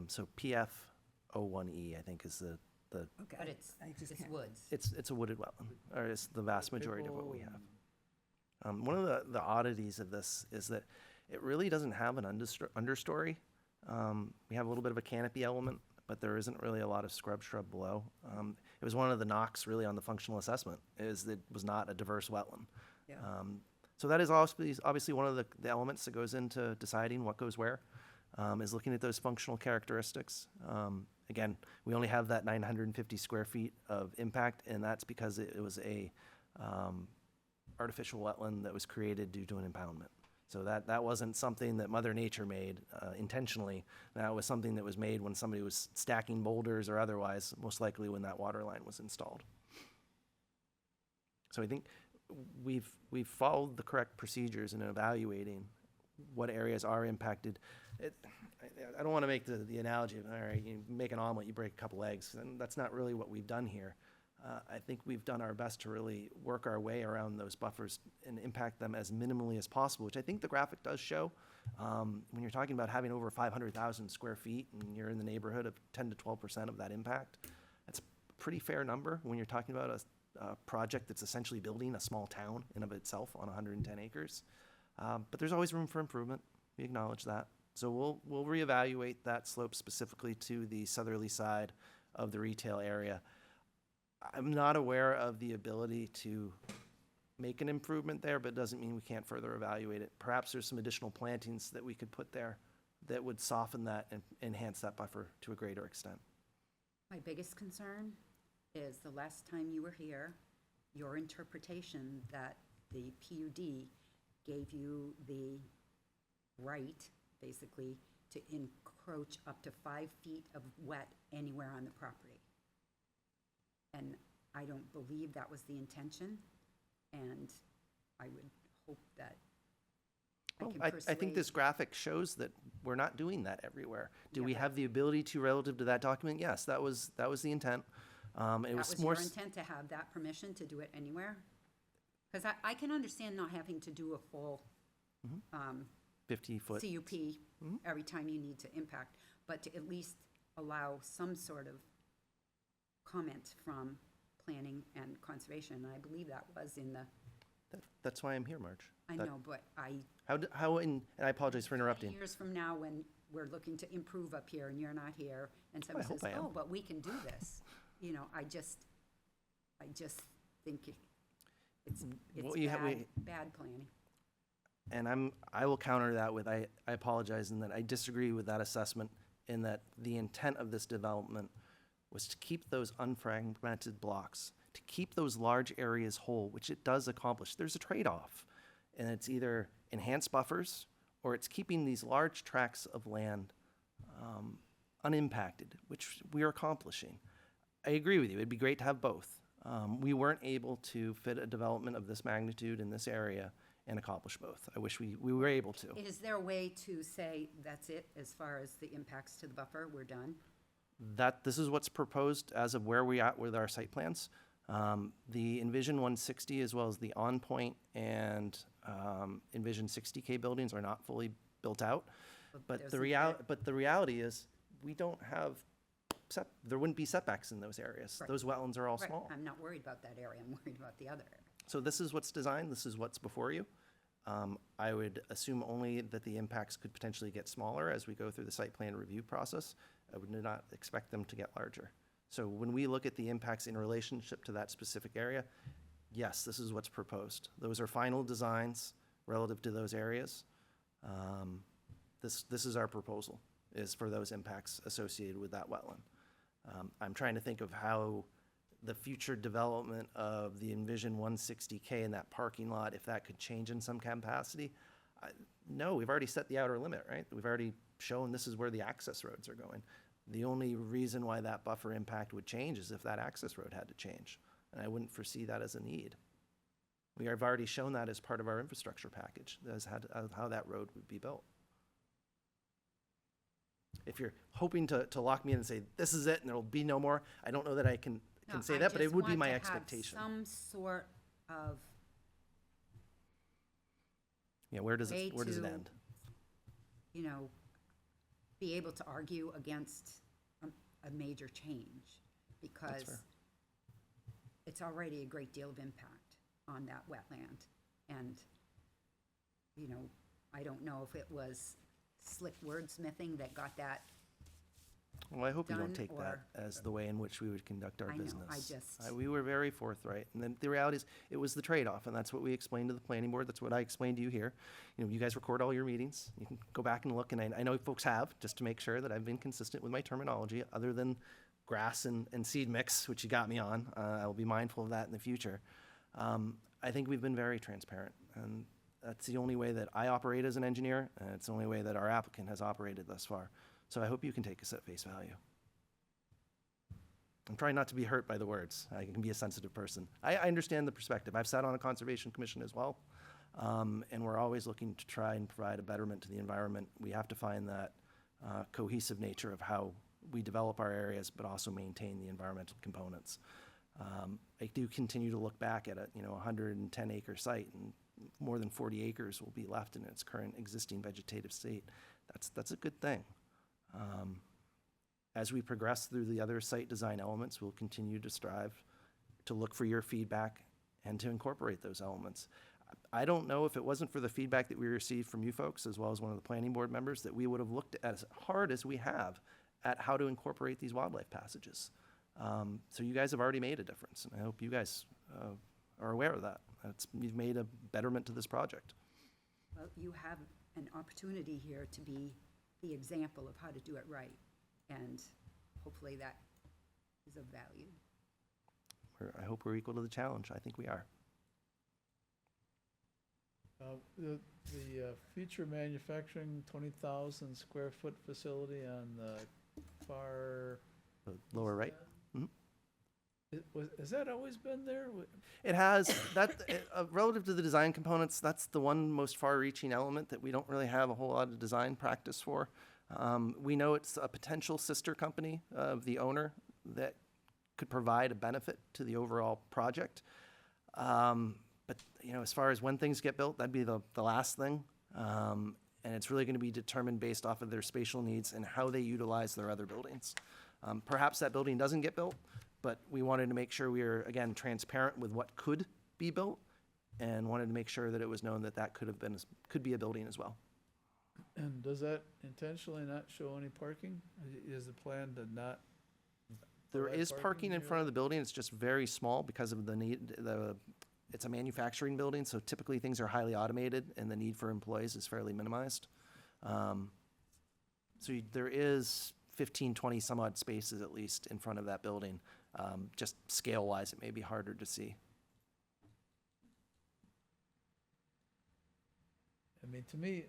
So PF01E, I think, is the Okay. But it's I just can't- woods. it's a wooded wetland, or it's the vast majority of what we have. One of the oddities of this is that it really doesn't have an understory. We have a little bit of a canopy element, but there isn't really a lot of scrub shrub below. It was one of the knocks really on the functional assessment, is that it was not a diverse wetland. Yeah. So that is obviously one of the elements that goes into deciding what goes where, is looking at those functional characteristics. Again, we only have that 950 square feet of impact, and that's because it was a artificial wetland that was created due to an impoundment. So that wasn't something that Mother Nature made intentionally. That was something that was made when somebody was stacking boulders or otherwise, most likely when that water line was installed. So I think we've followed the correct procedures in evaluating what areas are impacted. I don't want to make the analogy of, all right, you make an omelet, you break a couple eggs, and that's not really what we've done here. I think we've done our best to really work our way around those buffers and impact them as minimally as possible, which I think the graphic does show. When you're talking about having over 500,000 square feet and you're in the neighborhood of 10 to 12% of that impact, that's a pretty fair number when you're talking about a project that's essentially building a small town in of itself on 110 acres. But there's always room for improvement. We acknowledge that. So we'll reevaluate that slope specifically to the southerly side of the retail area. I'm not aware of the ability to make an improvement there, but it doesn't mean we can't further evaluate it. Perhaps there's some additional plantings that we could put there that would soften that and enhance that buffer to a greater extent. My biggest concern is the last time you were here, your interpretation that the PUD gave you the right, basically, to encroach up to 5 feet of wet anywhere on the property. And I don't believe that was the intention, and I would hope that I Well, can I persuade. think this graphic shows that we're not doing that everywhere. Do Yeah, we but- have the ability to relative to that document? Yes, that was the intent. It That was was more, your intent, to have that permission to do it anywhere? Because I can understand not having to do a full 50-foot. CUP every time you need to impact, but to at least allow some sort of comment from planning and conservation. And I believe that was in the, That's why I'm here, Marge. I That- know, but and I apologize for interrupting. years from now, when we're looking to improve up here and you're not here, and somebody hope says, I am. oh, but we can do this, I just think it's What you have- bad planning. And I will counter that with, I apologize in that I disagree with that assessment in that the intent of this development was to keep those unfragmented blocks, to keep those large areas whole, which it does accomplish. There's a trade-off. And it's either enhanced buffers or it's keeping these large tracts of land unimpacted, which we are accomplishing. I agree with you. It'd be great to have both. We weren't able to fit a development of this magnitude in this area and accomplish both. I wish we were able to. Is there a way to say, that's it, as far as the impacts to the buffer, we're done? This is what's proposed as of where we at with our site plans. The Envision 160 as well as the On Point and Envision 60K buildings are not fully built out. But there's the reality is we don't have, there wouldn't be setbacks in those areas. Right. Those wetlands are all Right, small. I'm not worried about that area, I'm worried about the other area. So this is what's designed, this is what's before you. I would assume only that the impacts could potentially get smaller as we go through the site plan review process. I would not expect them to get larger. So when we look at the impacts in relationship to that specific area, yes, this is what's proposed. Those are final designs relative to those areas. This is our proposal, is for those impacts associated with that wetland. I'm trying to think of how the future development of the Envision 160K in that parking lot, if that could change in some capacity. No, we've already set the outer limit, right? We've already shown this is where the access roads are going. The only reason why that buffer impact would change is if that access road had to change. And I wouldn't foresee that as a need. We have already shown that as part of our infrastructure package, as how that road would be built. If you're hoping to lock me in and say, this is it and there will be no more, I don't know that I can No, say I that, but it just would be want my to have expectation. some sort of Yeah, where does way it to- end? be able to argue against a major change, because fair. it's already a great deal of impact on that wetland. And, I don't know if it was slick wordsmithing that got that. Well, I hope you don't done, take that or- as the way in which we would conduct our I know, business. I just- We were very forthright, and then the reality is, it was the trade-off, and that's what we explained to the planning board, that's what I explained to you here. You guys record all your meetings, you can go back and look, and I know folks have, just to make sure that I've been consistent with my terminology, other than grass and seed mix, which you got me on. I'll be mindful of that in the future. I think we've been very transparent, and that's the only way that I operate as an engineer, and it's the only way that our applicant has operated thus far. So I hope you can take us at face value. I'm trying not to be hurt by the words. I can be a sensitive person. I understand the perspective. I've sat on a conservation commission as well, and we're always looking to try and provide a betterment to the environment. We have to find that cohesive nature of how we develop our areas, but also maintain the environmental components. I do continue to look back at a 110-acre site, and more than 40 acres will be left in its current existing vegetative state. That's a good thing. As we progress through the other site design elements, we'll continue to strive to look for your feedback and to incorporate those elements. I don't know if it wasn't for the feedback that we received from you folks, as well as one of the planning board members, that we would have looked as hard as we have at how to incorporate these wildlife passages. So you guys have already made a difference, and I hope you guys are aware of that. You've made a betterment to this project. Well, you have an opportunity here to be the example of how to do it right, and hopefully that is of value. I hope we're equal to the challenge. I think we are. The future manufacturing 20,000 square foot facility on the far, The lower right. Has that always been there? It has, that, relative to the design components, that's the one most far-reaching element that we don't really have a whole lot of design practice for. We know it's a potential sister company of the owner that could provide a benefit to the overall project. But, as far as when things get built, that'd be the last thing. And it's really going to be determined based off of their spatial needs and how they utilize their other buildings. Perhaps that building doesn't get built, but we wanted to make sure we were, again, transparent with what could be built, and wanted to make sure that it was known that that could be a building as well. And does that intentionally not show any parking? Is the plan to not? There provide is parking in front of the building, it's just very small because of it's a manufacturing building, so typically things are highly automated and the need for employees is fairly minimized. There is 15, 20 some odd spaces at least in front of that building. Just scale-wise, it may be harder to see. I mean, to me,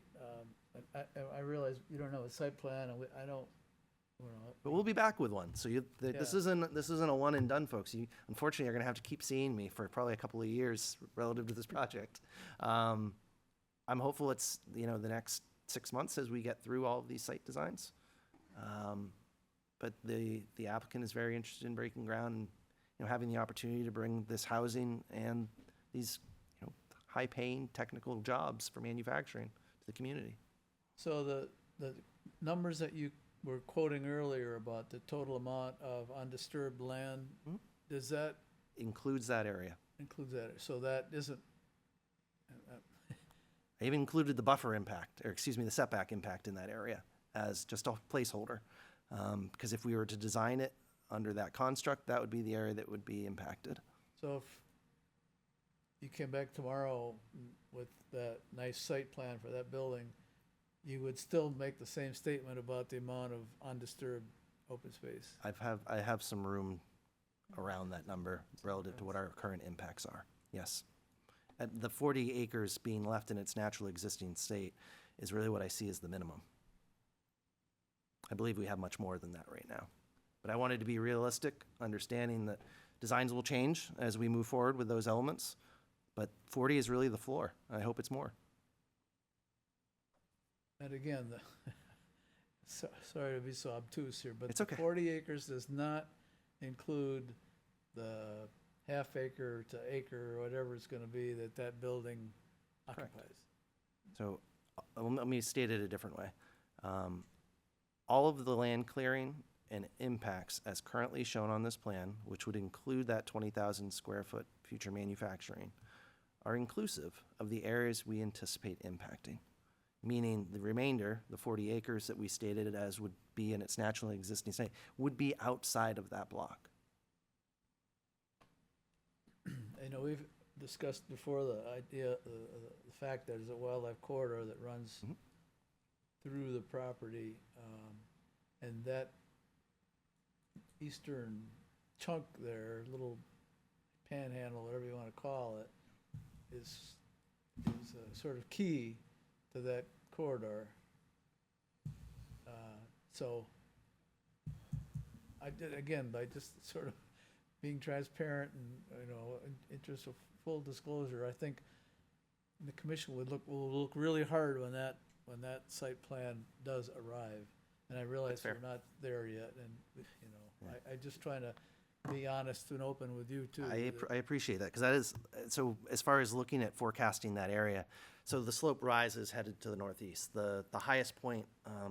I realize you don't know a site plan, and I don't, But we'll be back with one. So this Yeah. isn't a one and done, folks. You unfortunately are going to have to keep seeing me for probably a couple of years relative to this project. I'm hopeful it's the next 6 months as we get through all of these site designs. But the applicant is very interested in breaking ground and having the opportunity to bring this housing and these high-paying technical jobs for manufacturing to the community. So the numbers that you were quoting earlier about the total amount of undisturbed land, Mhm. does that Includes that area. include that? So that isn't, I even included the buffer impact, or excuse me, the setback impact in that area as just a placeholder. Because if we were to design it under that construct, that would be the area that would be impacted. so if you came back tomorrow with that nice site plan for that building, you would still make the same statement about the amount of undisturbed open space? I have some room around that number relative to what our current impacts are, yes. At the 40 acres being left in its natural existing state is really what I see as the minimum. I believe we have much more than that right now. But I wanted to be realistic, understanding that designs will change as we move forward with those elements. But 40 is really the floor. I hope it's more. And again, sorry to be so obtuse here, but It's the okay. 40 acres does not include the half acre to acre or whatever it's gonna be that building Correct. occupies. So let me state it a different way. All of the land clearing and impacts as currently shown on this plan, which would include that 20,000 square foot future manufacturing, are inclusive of the areas we anticipate impacting. Meaning the remainder, the 40 acres that we stated as would be in its naturally existing state, would be outside of that block. We've discussed before the idea, the fact that there's a wildlife corridor that runs Mhm. through the property, and that eastern chunk there, little panhandle, whatever you wanna call it, is sort of key to that corridor. So, again, by just sort of being transparent and, in interest of full disclosure, I think the commission will look really hard when that site plan does arrive. And I realize That's fair. we're not there yet, and, I just trying to be honest and open with you too. I appreciate that, because that is, so as far as looking at forecasting that area, so the slope rises headed to the northeast. The highest point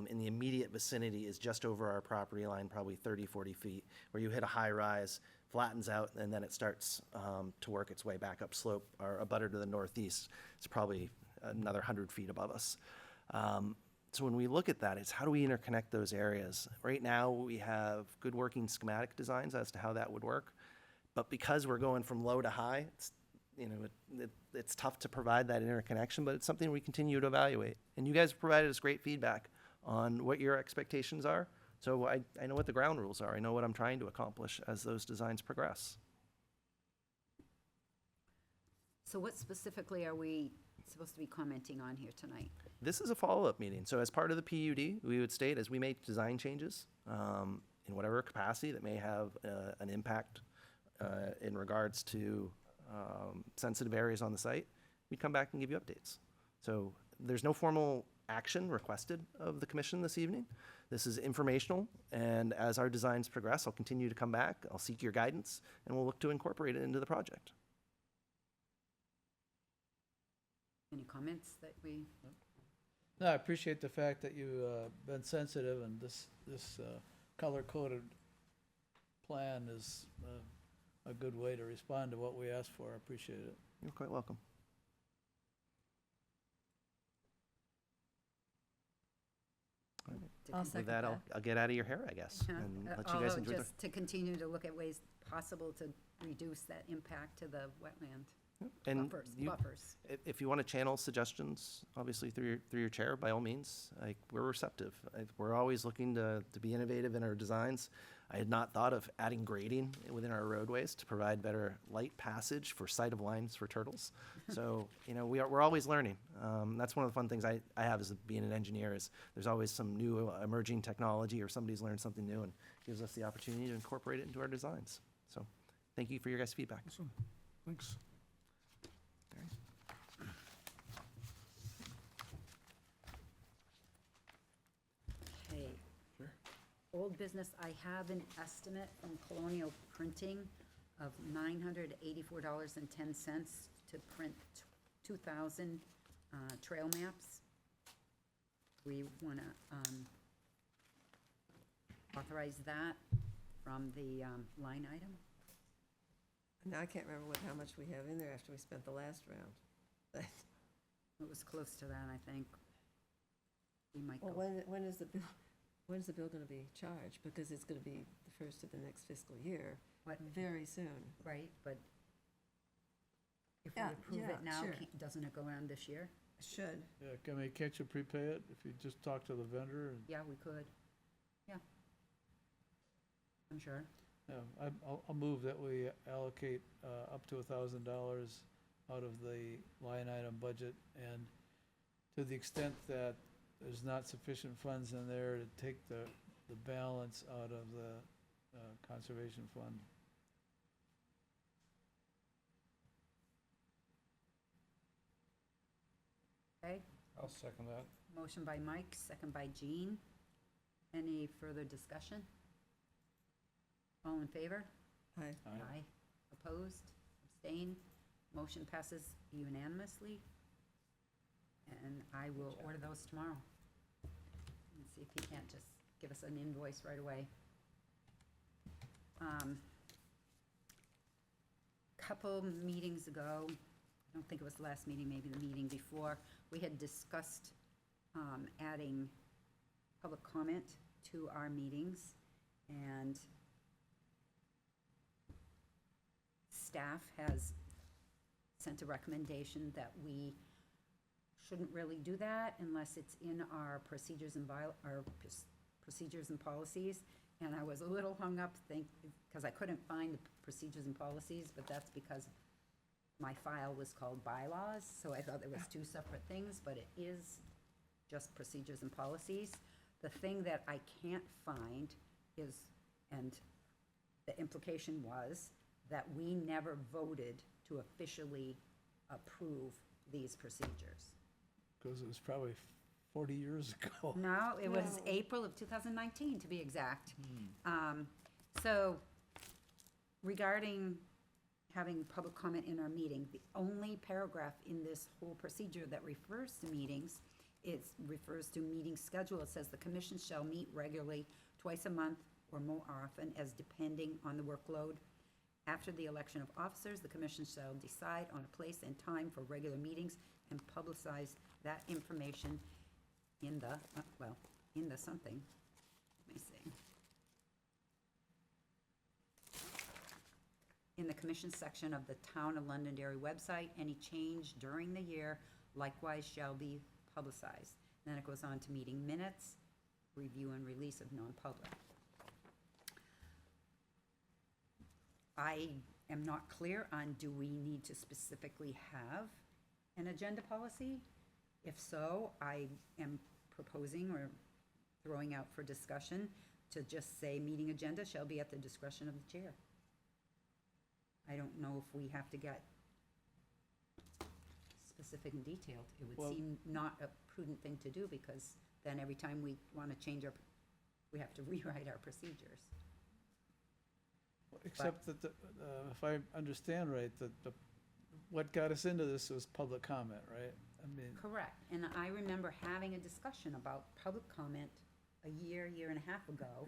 in the immediate vicinity is just over our property line, probably 30, 40 feet, where you hit a high rise, flattens out, and then it starts to work its way back up slope. Our abutter to the northeast is probably another 100 feet above us. So when we look at that, it's how do we interconnect those areas? Right now, we have good working schematic designs as to how that would work. But because we're going from low to high, it's tough to provide that interconnection, but it's something we continue to evaluate. And you guys have provided us great feedback on what your expectations are. So I know what the ground rules are. I know what I'm trying to accomplish as those designs progress. So what specifically are we supposed to be commenting on here tonight? This is a follow-up meeting. So as part of the PUD, we would state as we make design changes in whatever capacity that may have an impact in regards to sensitive areas on the site, we'd come back and give you updates. So there's no formal action requested of the commission this evening. This is informational, and as our designs progress, I'll continue to come back, I'll seek your guidance, and we'll look to incorporate it into the project. Any comments that we, No, I appreciate the fact that you've been sensitive, and this color-coded plan is a good way to respond to what we asked for. I appreciate it. You're quite welcome. to I'll con- second With that, that. I'll get out of your hair, I guess, Yeah, and let you guys although enjoy the. just to continue to look at ways possible to reduce that impact to the wetland And buffers. if you want to channel suggestions, obviously through your chair, by all means, like, we're receptive. We're always looking to be innovative in our designs. I had not thought of adding grading within our roadways to provide better light passage for sight of lines for turtles. So, we're always learning. That's one of the fun things I have as being an engineer, is there's always some new emerging technology, or somebody's learned something new and gives us the opportunity to incorporate it into our designs. So thank you for your guys' feedback. Awesome. Thanks. Okay. Old business, I have an estimate from Colonial Printing of $984.10 to print 2,000 trail maps. We want to authorize that from the line item. Now, I can't remember how much we have in there after we spent the last round. It was close to that, I think. We might Well, go, when is the bill gonna be charged? Because it's gonna be the first of the next fiscal year, what, very soon. right, but if we Yeah, approve yeah, it now, sure. doesn't it go on this year? Should. Yeah, can't you prepay it if you just talk to the vendor? And Yeah, we could. Yeah. I'm sure. yeah, I'll move that we allocate up to $1,000 out of the line item budget, and to the extent that there's not sufficient funds in there to take the balance out of the conservation fund. Okay, I'll second that. motion by Mike, second by Jean. Any further discussion? All in favor? Hi. Aye. Opposed? Abstained? Motion passes unanimously. And I will order those tomorrow. And see if he can't just give us an invoice right away. Couple meetings ago, I don't think it was the last meeting, maybe the meeting before, we had discussed adding public comment to our meetings, and staff has sent a recommendation that we shouldn't really do that unless it's in our procedures and procedures and policies. And I was a little hung up because I couldn't find the procedures and policies, but that's because my file was called bylaws, so I thought there was two separate things, but it is just procedures and policies. The thing that I can't find is, and the implication was, that we never voted to officially approve these procedures. Because it was probably 40 years ago. No, it was No. April of 2019, to be exact. So regarding having public comment in our meeting, the only paragraph in this whole procedure that refers to meetings, it refers to meeting schedule. It says the commission shall meet regularly twice a month or more often as depending on the workload. After the election of officers, the commission shall decide on a place and time for regular meetings and publicize that information in the, in the something. Let me see. In the commission section of the Town of Londonderry website, any change during the year likewise shall be publicized. Then it goes on to meeting minutes, review and release of non-public. I am not clear on, do we need to specifically have an agenda policy? If so, I am proposing or throwing out for discussion to just say, meeting agenda shall be at the discretion of the chair. I don't know if we have to get specific and detailed. It would Well- seem not a prudent thing to do, because then every time we want to change our, we have to rewrite our procedures. Except that, if I understand right, what got us into this was public comment, right? I mean, Correct, and I remember having a discussion about public comment a year and a half ago,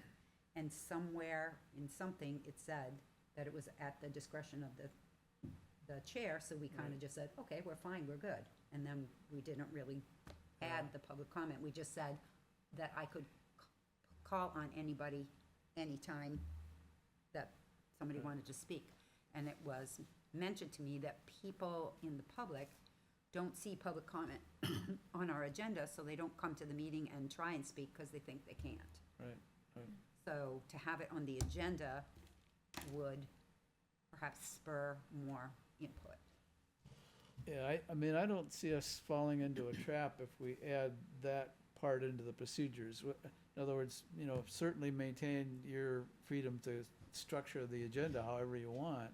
and somewhere in something, it said that it was at the discretion of the chair, so we kind of just said, okay, we're fine, we're good. And then we didn't really add the public comment, we just said that I could call on anybody, anytime that somebody wanted to speak. And it was mentioned to me that people in the public don't see public comment on our agenda, so they don't come to the meeting and try and speak because they think they can't. right, right. So to have it on the agenda would perhaps spur more input. Yeah, I mean, I don't see us falling into a trap if we add that part into the procedures. In other words, you know, certainly maintain your freedom to structure the agenda however you want.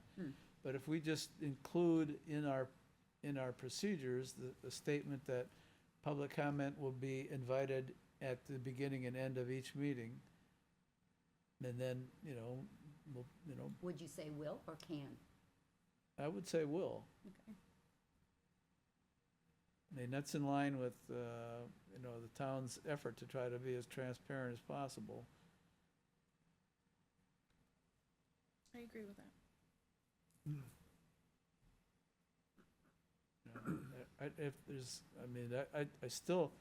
But if we just include in our procedures, the statement that public comment will be invited at the beginning and end of each meeting, and then, Would you say will or can? I would say will. Okay. I mean, that's in line with, the town's effort to try to be as transparent as possible. I agree with that. If there's, I still,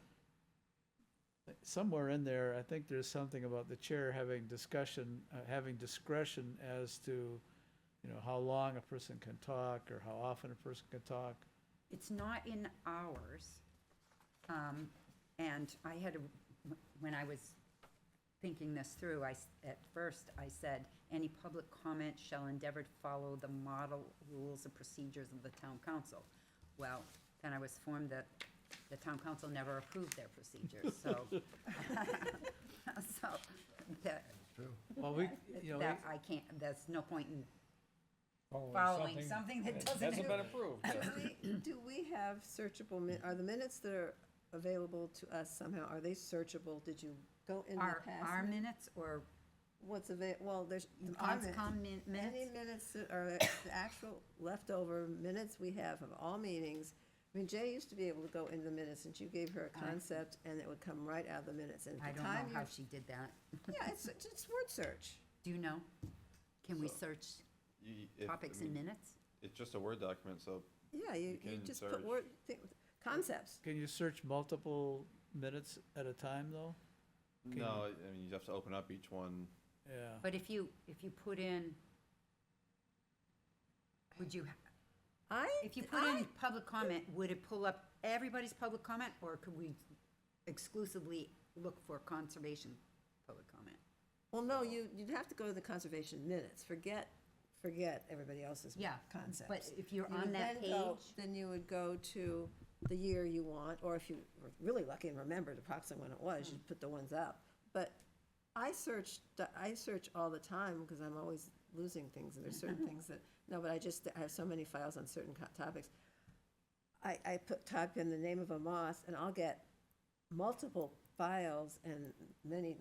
somewhere in there, I think there's something about the chair having discussion, having discretion as to, how long a person can talk or how often a person can talk. It's not in ours. And I had, when I was thinking this through, at first I said, any public comment shall endeavor to follow the model rules and procedures of the town council. Well, then I was informed that the town council never approved their procedures, so. So, that, Well, we, that I can't, there's no point in following something that doesn't. Hasn't been approved. Do we have searchable, are the minutes that are available to us somehow, are they searchable? Did you go in the past? Our minutes or What's well, there's. our minutes. conscom minutes? Any minutes that are the actual leftover minutes we have of all meetings. I mean, Jay used to be able to go into the minutes, and you gave her a concept, and it would come right out of the minutes. And I at the don't know time how you, she did that. yeah, it's word search. Do you know? Can we So- search If- topics I in mean, minutes? It's just a Word document, so Yeah, you can just search. put concepts. can you search multiple minutes at a time, though? Can no, I mean, you have to open up each one. Yeah. But if you put in, if you put in public comment, would it pull up everybody's public comment, or could we exclusively look for conservation public comment? Well, no, you'd have to go to the conservation minutes. Forget everybody else's Yeah, concepts. but if you're You would on that then go- page, Then you would go to the year you want, or if you were really lucky and remembered approximately when it was, you'd put the ones up. But I search all the time, because I'm always losing things, and there's certain things that, no, but I have so many files on certain topics. I type in the name of a moss, and I'll get multiple files, and many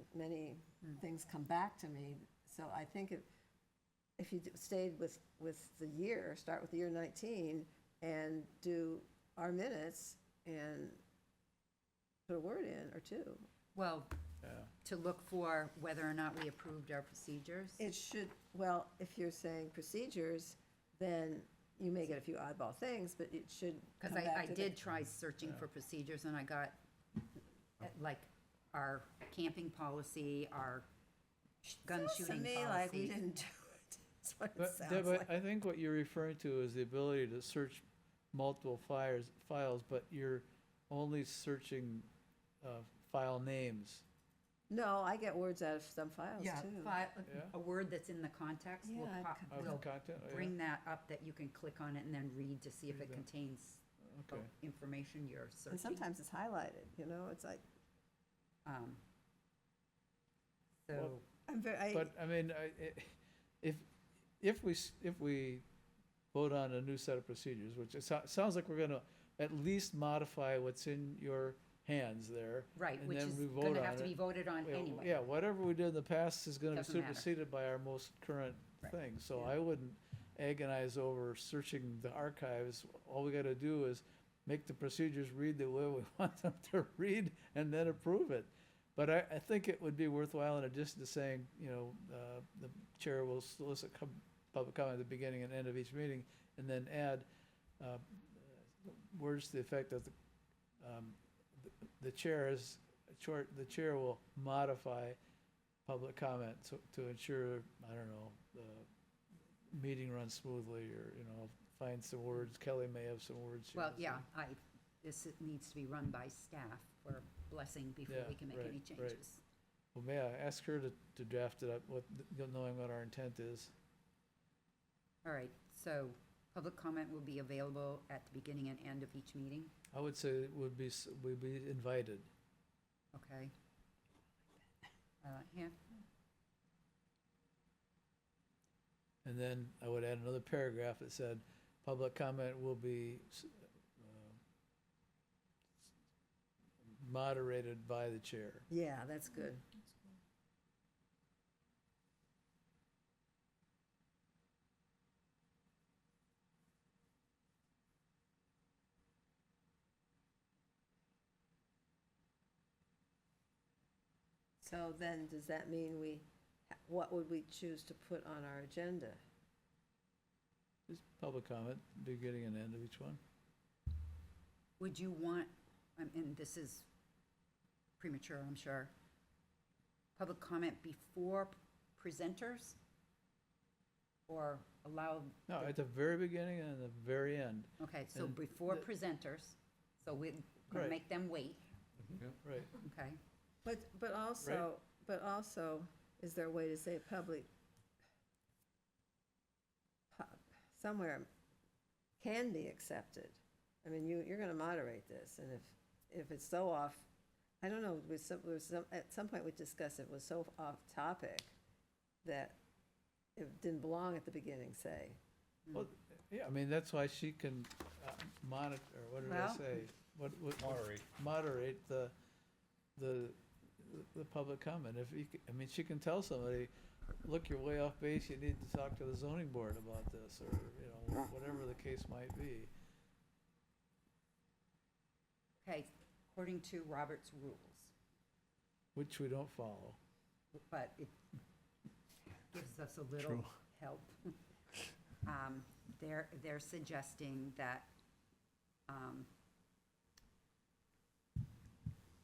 things come back to me. So I think if you stayed with the year, start with the year 19, and do our minutes, and put a word in or two. well, Yeah. to look for whether or not we approved our procedures? It should, well, if you're saying procedures, then you may get a few oddball things, but it should come Because back I to the- did try searching for procedures, and I got, like, our camping policy, our gun Sounds shooting to me like we policy. didn't do it. That's what it But, sounds Deb, like. I think what you're referring to is the ability to search multiple files, but you're only searching file names. No, I get words out of some files Yeah, too. Yeah. a word that's in the context will Yeah, pop, Of will content? Oh, yeah. bring that up, that you can click on it and then read to see if Read it that. contains the Okay. information you're searching. And sometimes it's highlighted, it's like, Um, Well, So, I'm very, But, I mean, if we vote on a new set of procedures, which it sounds like we're gonna at least modify what's in your hands there. Right, and which then is we vote gonna on have to it. be voted on Yeah, anyway. Yeah, whatever we did in the past is gonna be Doesn't matter. superseded by our most current Right. thing. So Yeah. I wouldn't agonize over searching the archives. All we gotta do is make the procedures read the way we want them to read and then approve it. But I think it would be worthwhile, in addition to saying, the chair will solicit public comment at the beginning and end of each meeting, and then add words to the effect of the the chair will modify public comment to ensure, I don't know, the meeting runs smoothly, or, find some words, Kelly may have some words. she Well, wants to- yeah, this needs to be run by staff for blessing before Yeah, we can make right, any right. changes. Well, may I ask her to draft it up, knowing what our intent is? All right, so public comment will be available at the beginning and end of each meeting, I would say it would be, would be invited. okay? Yeah, And then I would add another paragraph that said, public comment will be moderated by the chair. Yeah, that's good. So then, does that mean what would we choose to put on our agenda? Just public comment, beginning and end of each one. would you want, and this is premature, I'm sure, public comment before presenters? Or allow, No, at the very beginning and the very end, okay, so And before the- presenters, so we're gonna Right. make them wait, right. okay? But also, is there a way to say public, somewhere can be accepted? I mean, you're gonna moderate this, and if it's so off, I don't know, at some point we discussed it was so off topic that it didn't belong at the beginning, say. Well, yeah, I mean, that's why she can monitor, or what did I Well- say? Moderate the public comment. If you, I mean, she can tell somebody, look, you're way off base, you need to talk to the zoning board about this, or, whatever the case might be. Okay, according to Robert's rules, Which we don't follow. but it gives us a little help. They're suggesting that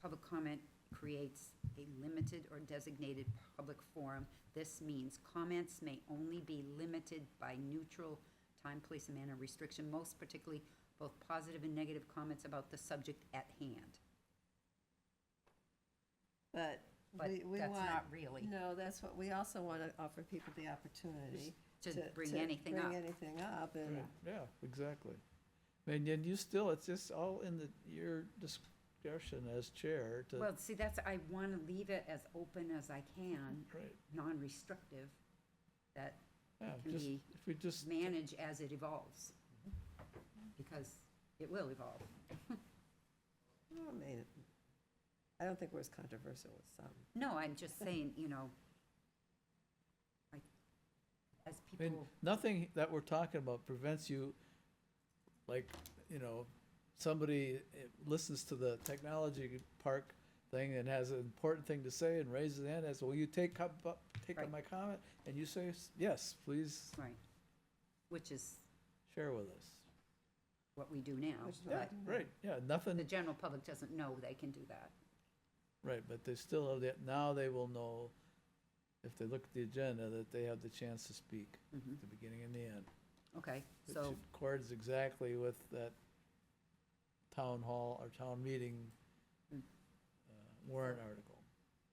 public comment creates a limited or designated public forum. This means comments may only be limited by neutral time, place, and manner restriction, most particularly both positive and negative comments about the subject at hand. But But we that's want. not really. No, that's what, we also want to offer people the opportunity To bring anything up. Bring anything up, and, Right, yeah, exactly. And then you still, it's just all in your discretion as chair to, Well, see, I want to leave it as open as I can, right, non-restrictive, that yeah, can just, be if we just, manage as it evolves. Because it will evolve. I mean, I don't think we're as controversial as some. No, I'm just saying, as I mean, people, nothing that we're talking about prevents you, like, somebody listens to the technology park thing and has an important thing to say and raises the hand, and says, will you take up Right. my comment? And you say, yes, please right, which is share with us. what we do now. Which is Yeah, what But right, yeah, nothing, the general public doesn't know they can do that. right, but they still have that, now they will know, if they look at the agenda, that they have the chance to speak Mhm. at the beginning and the end. Okay, Which so, accords exactly with that town hall or town meeting Mm. warrant article.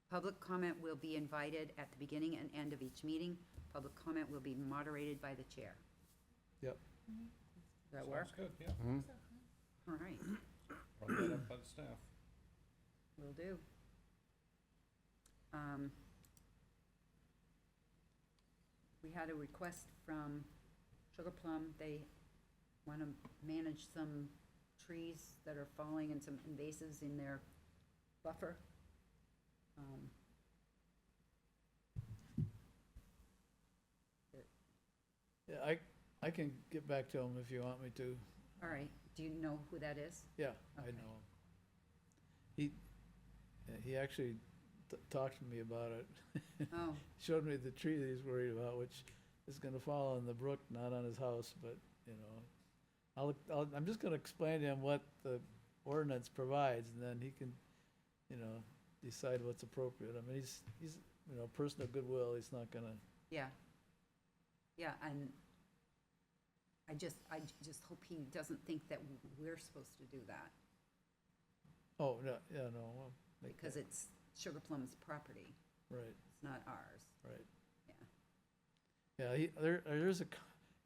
public comment will be invited at the beginning and end of each meeting. Public comment will be moderated by the chair. Yep. Does that work? Sounds good, yeah. All right, Run that up by the staff. will do. We had a request from Sugar Plum, they want to manage some trees that are falling and some invasives in their buffer. Yeah, I can get back to him if you want me to. All right, do you know who that is? Yeah, I Okay. know him. He actually talked to me about it. Oh, Showed me the tree that he's worried about, which is gonna fall in the brook, not on his house, but, you know. I'm just gonna explain to him what the ordinance provides, and then he can, you know, decide what's appropriate. I mean, he's, you know, a person of goodwill, he's not gonna, yeah. Yeah, and I just hope he doesn't think that we're supposed to do that, oh, no, yeah, no, well, make because that- it's Sugar Plum's property, right, it's not ours. right. Yeah. Yeah, there's a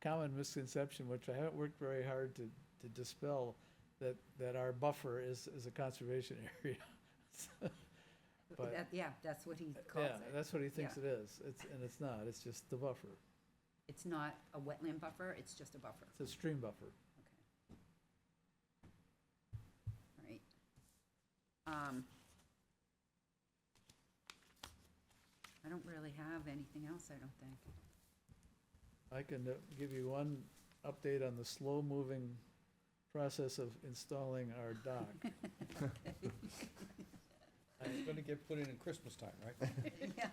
common misconception, which I haven't worked very hard to dispel, that our buffer is a conservation area. But, Yeah, that's what he calls yeah, it. that's what he thinks Yeah. it is. And it's not, it's just the buffer. It's not a wetland buffer, it's just a buffer. It's a stream buffer. Okay. Right. I don't really have anything else, I don't think. I can give you one update on the slow-moving process of installing our dock. It's gonna get put in Christmas time, right? Yeah,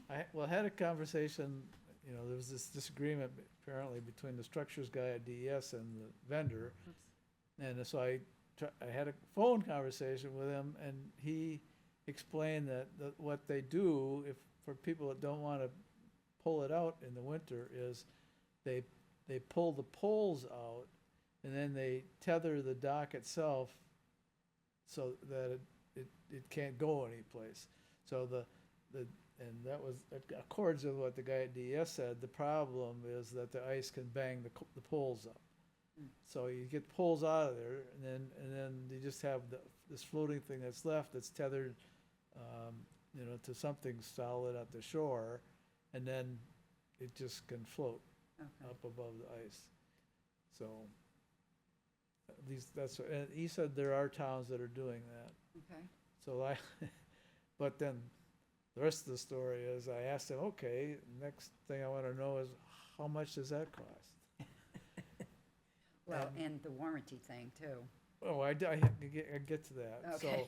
right. I had a conversation, you know, there was this disagreement apparently between the structures guy at DES and the vendor. And so I had a phone conversation with him, and he explained that what they do, if, for people that don't want to pull it out in the winter, is they pull the poles out, and then they tether the dock itself so that it can't go anyplace. So and that was, it accords with what the guy at DES said. The problem is that the ice can bang the poles up. Mm. So you get poles out of there, and then you just have this floating thing that's left that's tethered, you know, to something solid at the shore, and then it just can float Okay. up above the ice. So at least and he said there are towns that are doing that. Okay. So but then the rest of the story is, I asked him, okay, next thing I want to know is, how much does that cost? Well, and the warranty thing too. Oh, I get to that. Okay.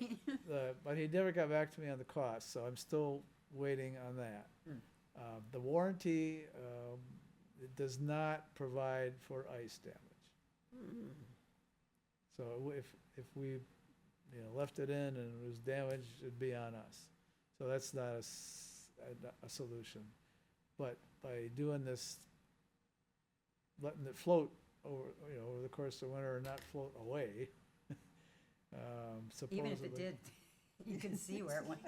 So, but he never got back to me on the cost, so I'm still waiting on that. Hmm. The warranty, it does not provide for ice damage. So if we, you know, left it in and it was damaged, it'd be on us. So that's not a solution. But by doing this, letting it float over, you know, over the course of winter and not float away, supposedly. Even if it did, you can see where it went.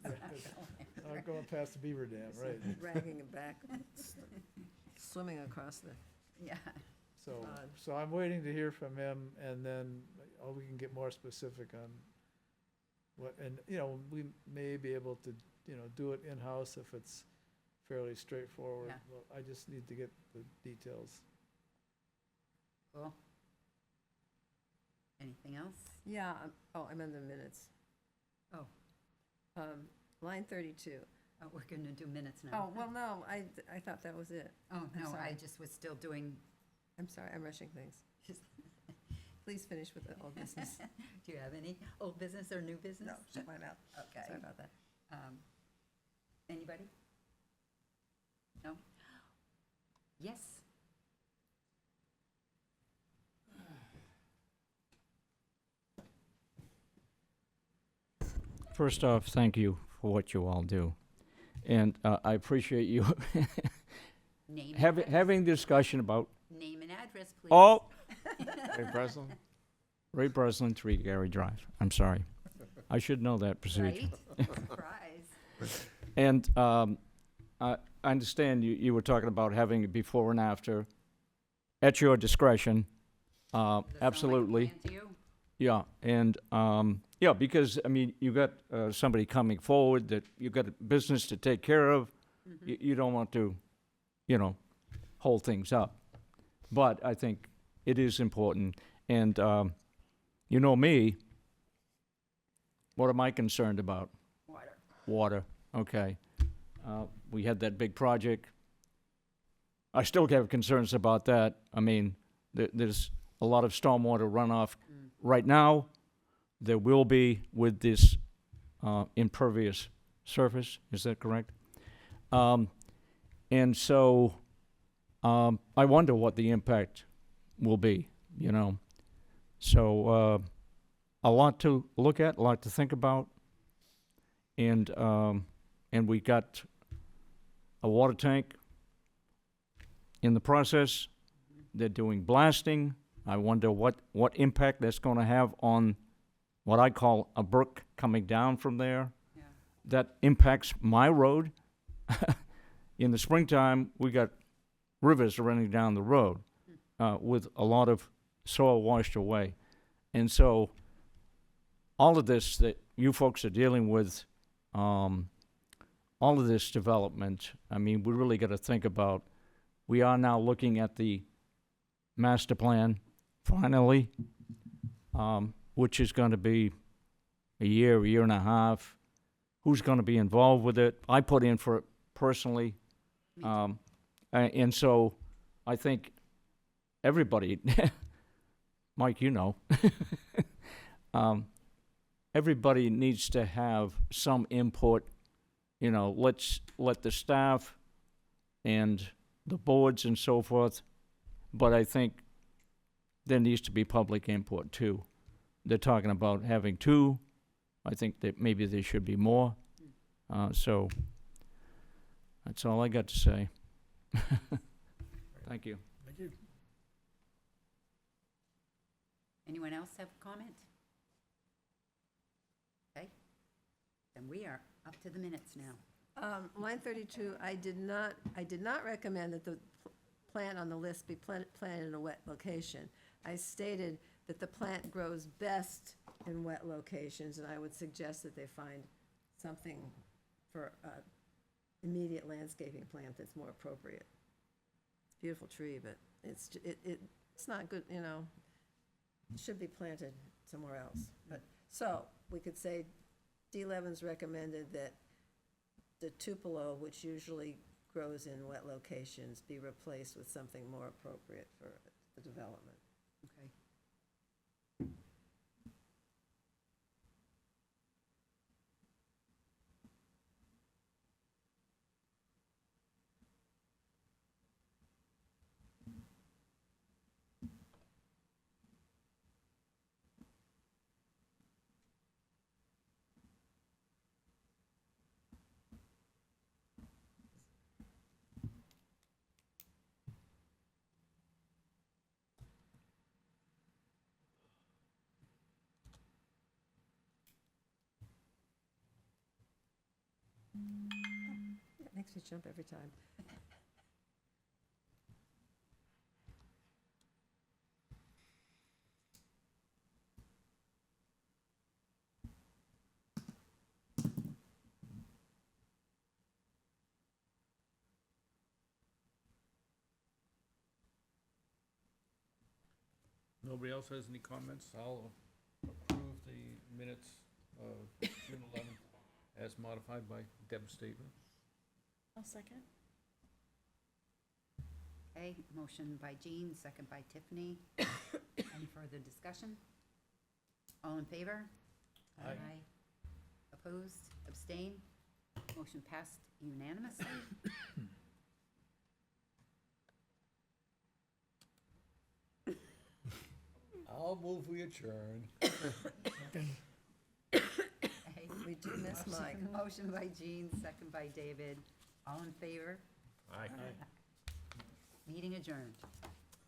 Not going past the beaver dam, right. Dragging it back, swimming across the, Yeah. So I'm waiting to hear from him, and then we can get more specific on what, and, you know, we may be able to, you know, do it in-house if it's fairly straightforward. Yeah. Well, I just need to get the details. Cool. Anything else? yeah, I'm in the minutes. Oh. Line 32. Oh, we're gonna do minutes now. Oh, well, no, I thought that was it. Oh, I'm no, I sorry. just was still doing, I'm sorry, I'm rushing things. Please finish with the old business. do you have any old business or new business? No, shut my mouth. Okay. Sorry about that. Anybody? No? Yes? First off, thank you for what you all do. And I appreciate you Name and having, address. having discussion about, Name and address, please. oh, Ray Breslin? Ray Breslin, 3 Gary Drive. I'm sorry. I should know that procedure. Right? Surprise. And I understand you were talking about having it before and after, at your discretion. Does that sound like a Absolutely. plan to you? Yeah, and, yeah, because, I mean, you got somebody coming forward that you got a business to take care of. Mhm. You don't want to, you know, hold things up. but I think it is important. And you know me, what am I concerned about? Water. Water, okay. We had that big project. I still have concerns about that. I mean, there's a lot of stormwater runoff right now. There will be with this impervious surface, is that correct? And so I wonder what the impact will be, you know. So a lot to look at, a lot to think about. And we got a water tank in the process. They're doing blasting. I wonder what impact that's going to have on what I call a brook coming down from there. Yeah. That impacts my road. In the springtime, we got rivers running down the road with a lot of soil washed away. And so all of this that you folks are dealing with, all of this development, I mean, we really got to think about, we are now looking at the master plan, finally, which is going to be a year and a half. Who's going to be involved with it? I put in for it personally. And so I think everybody, Mike, you know, everybody needs to have some input. You know, let's let the staff and the boards and so forth, but I think there needs to be public input too. They're talking about having 2. I think that maybe there should be more. So that's all I got to say. Thank you. Thank you. Anyone else have a comment? Okay, then we are up to the minutes now. Line 32, I did not recommend that the plant on the list be planted in a wet location. I stated that the plant grows best in wet locations, and I would suggest that they find something for immediate landscaping plant that's more appropriate. It's a beautiful tree, but it's not good, you know. It should be planted somewhere else. But so we could say D11's recommended that the tupelo, which usually grows in wet locations, be replaced with something more appropriate for the development. Okay. It makes me jump every time. Nobody else has any comments? I'll approve the minutes of June 11th as modified by Deb's statement. I'll second. Okay, motion by Jean, second by Tiffany. Any further discussion? All in favor? Aye. Opposed, abstain? Motion passed unanimously. I'll move we adjourn. Okay, We do miss Mike. motion by Jean, second by David. All in favor? Aye. Meeting adjourned.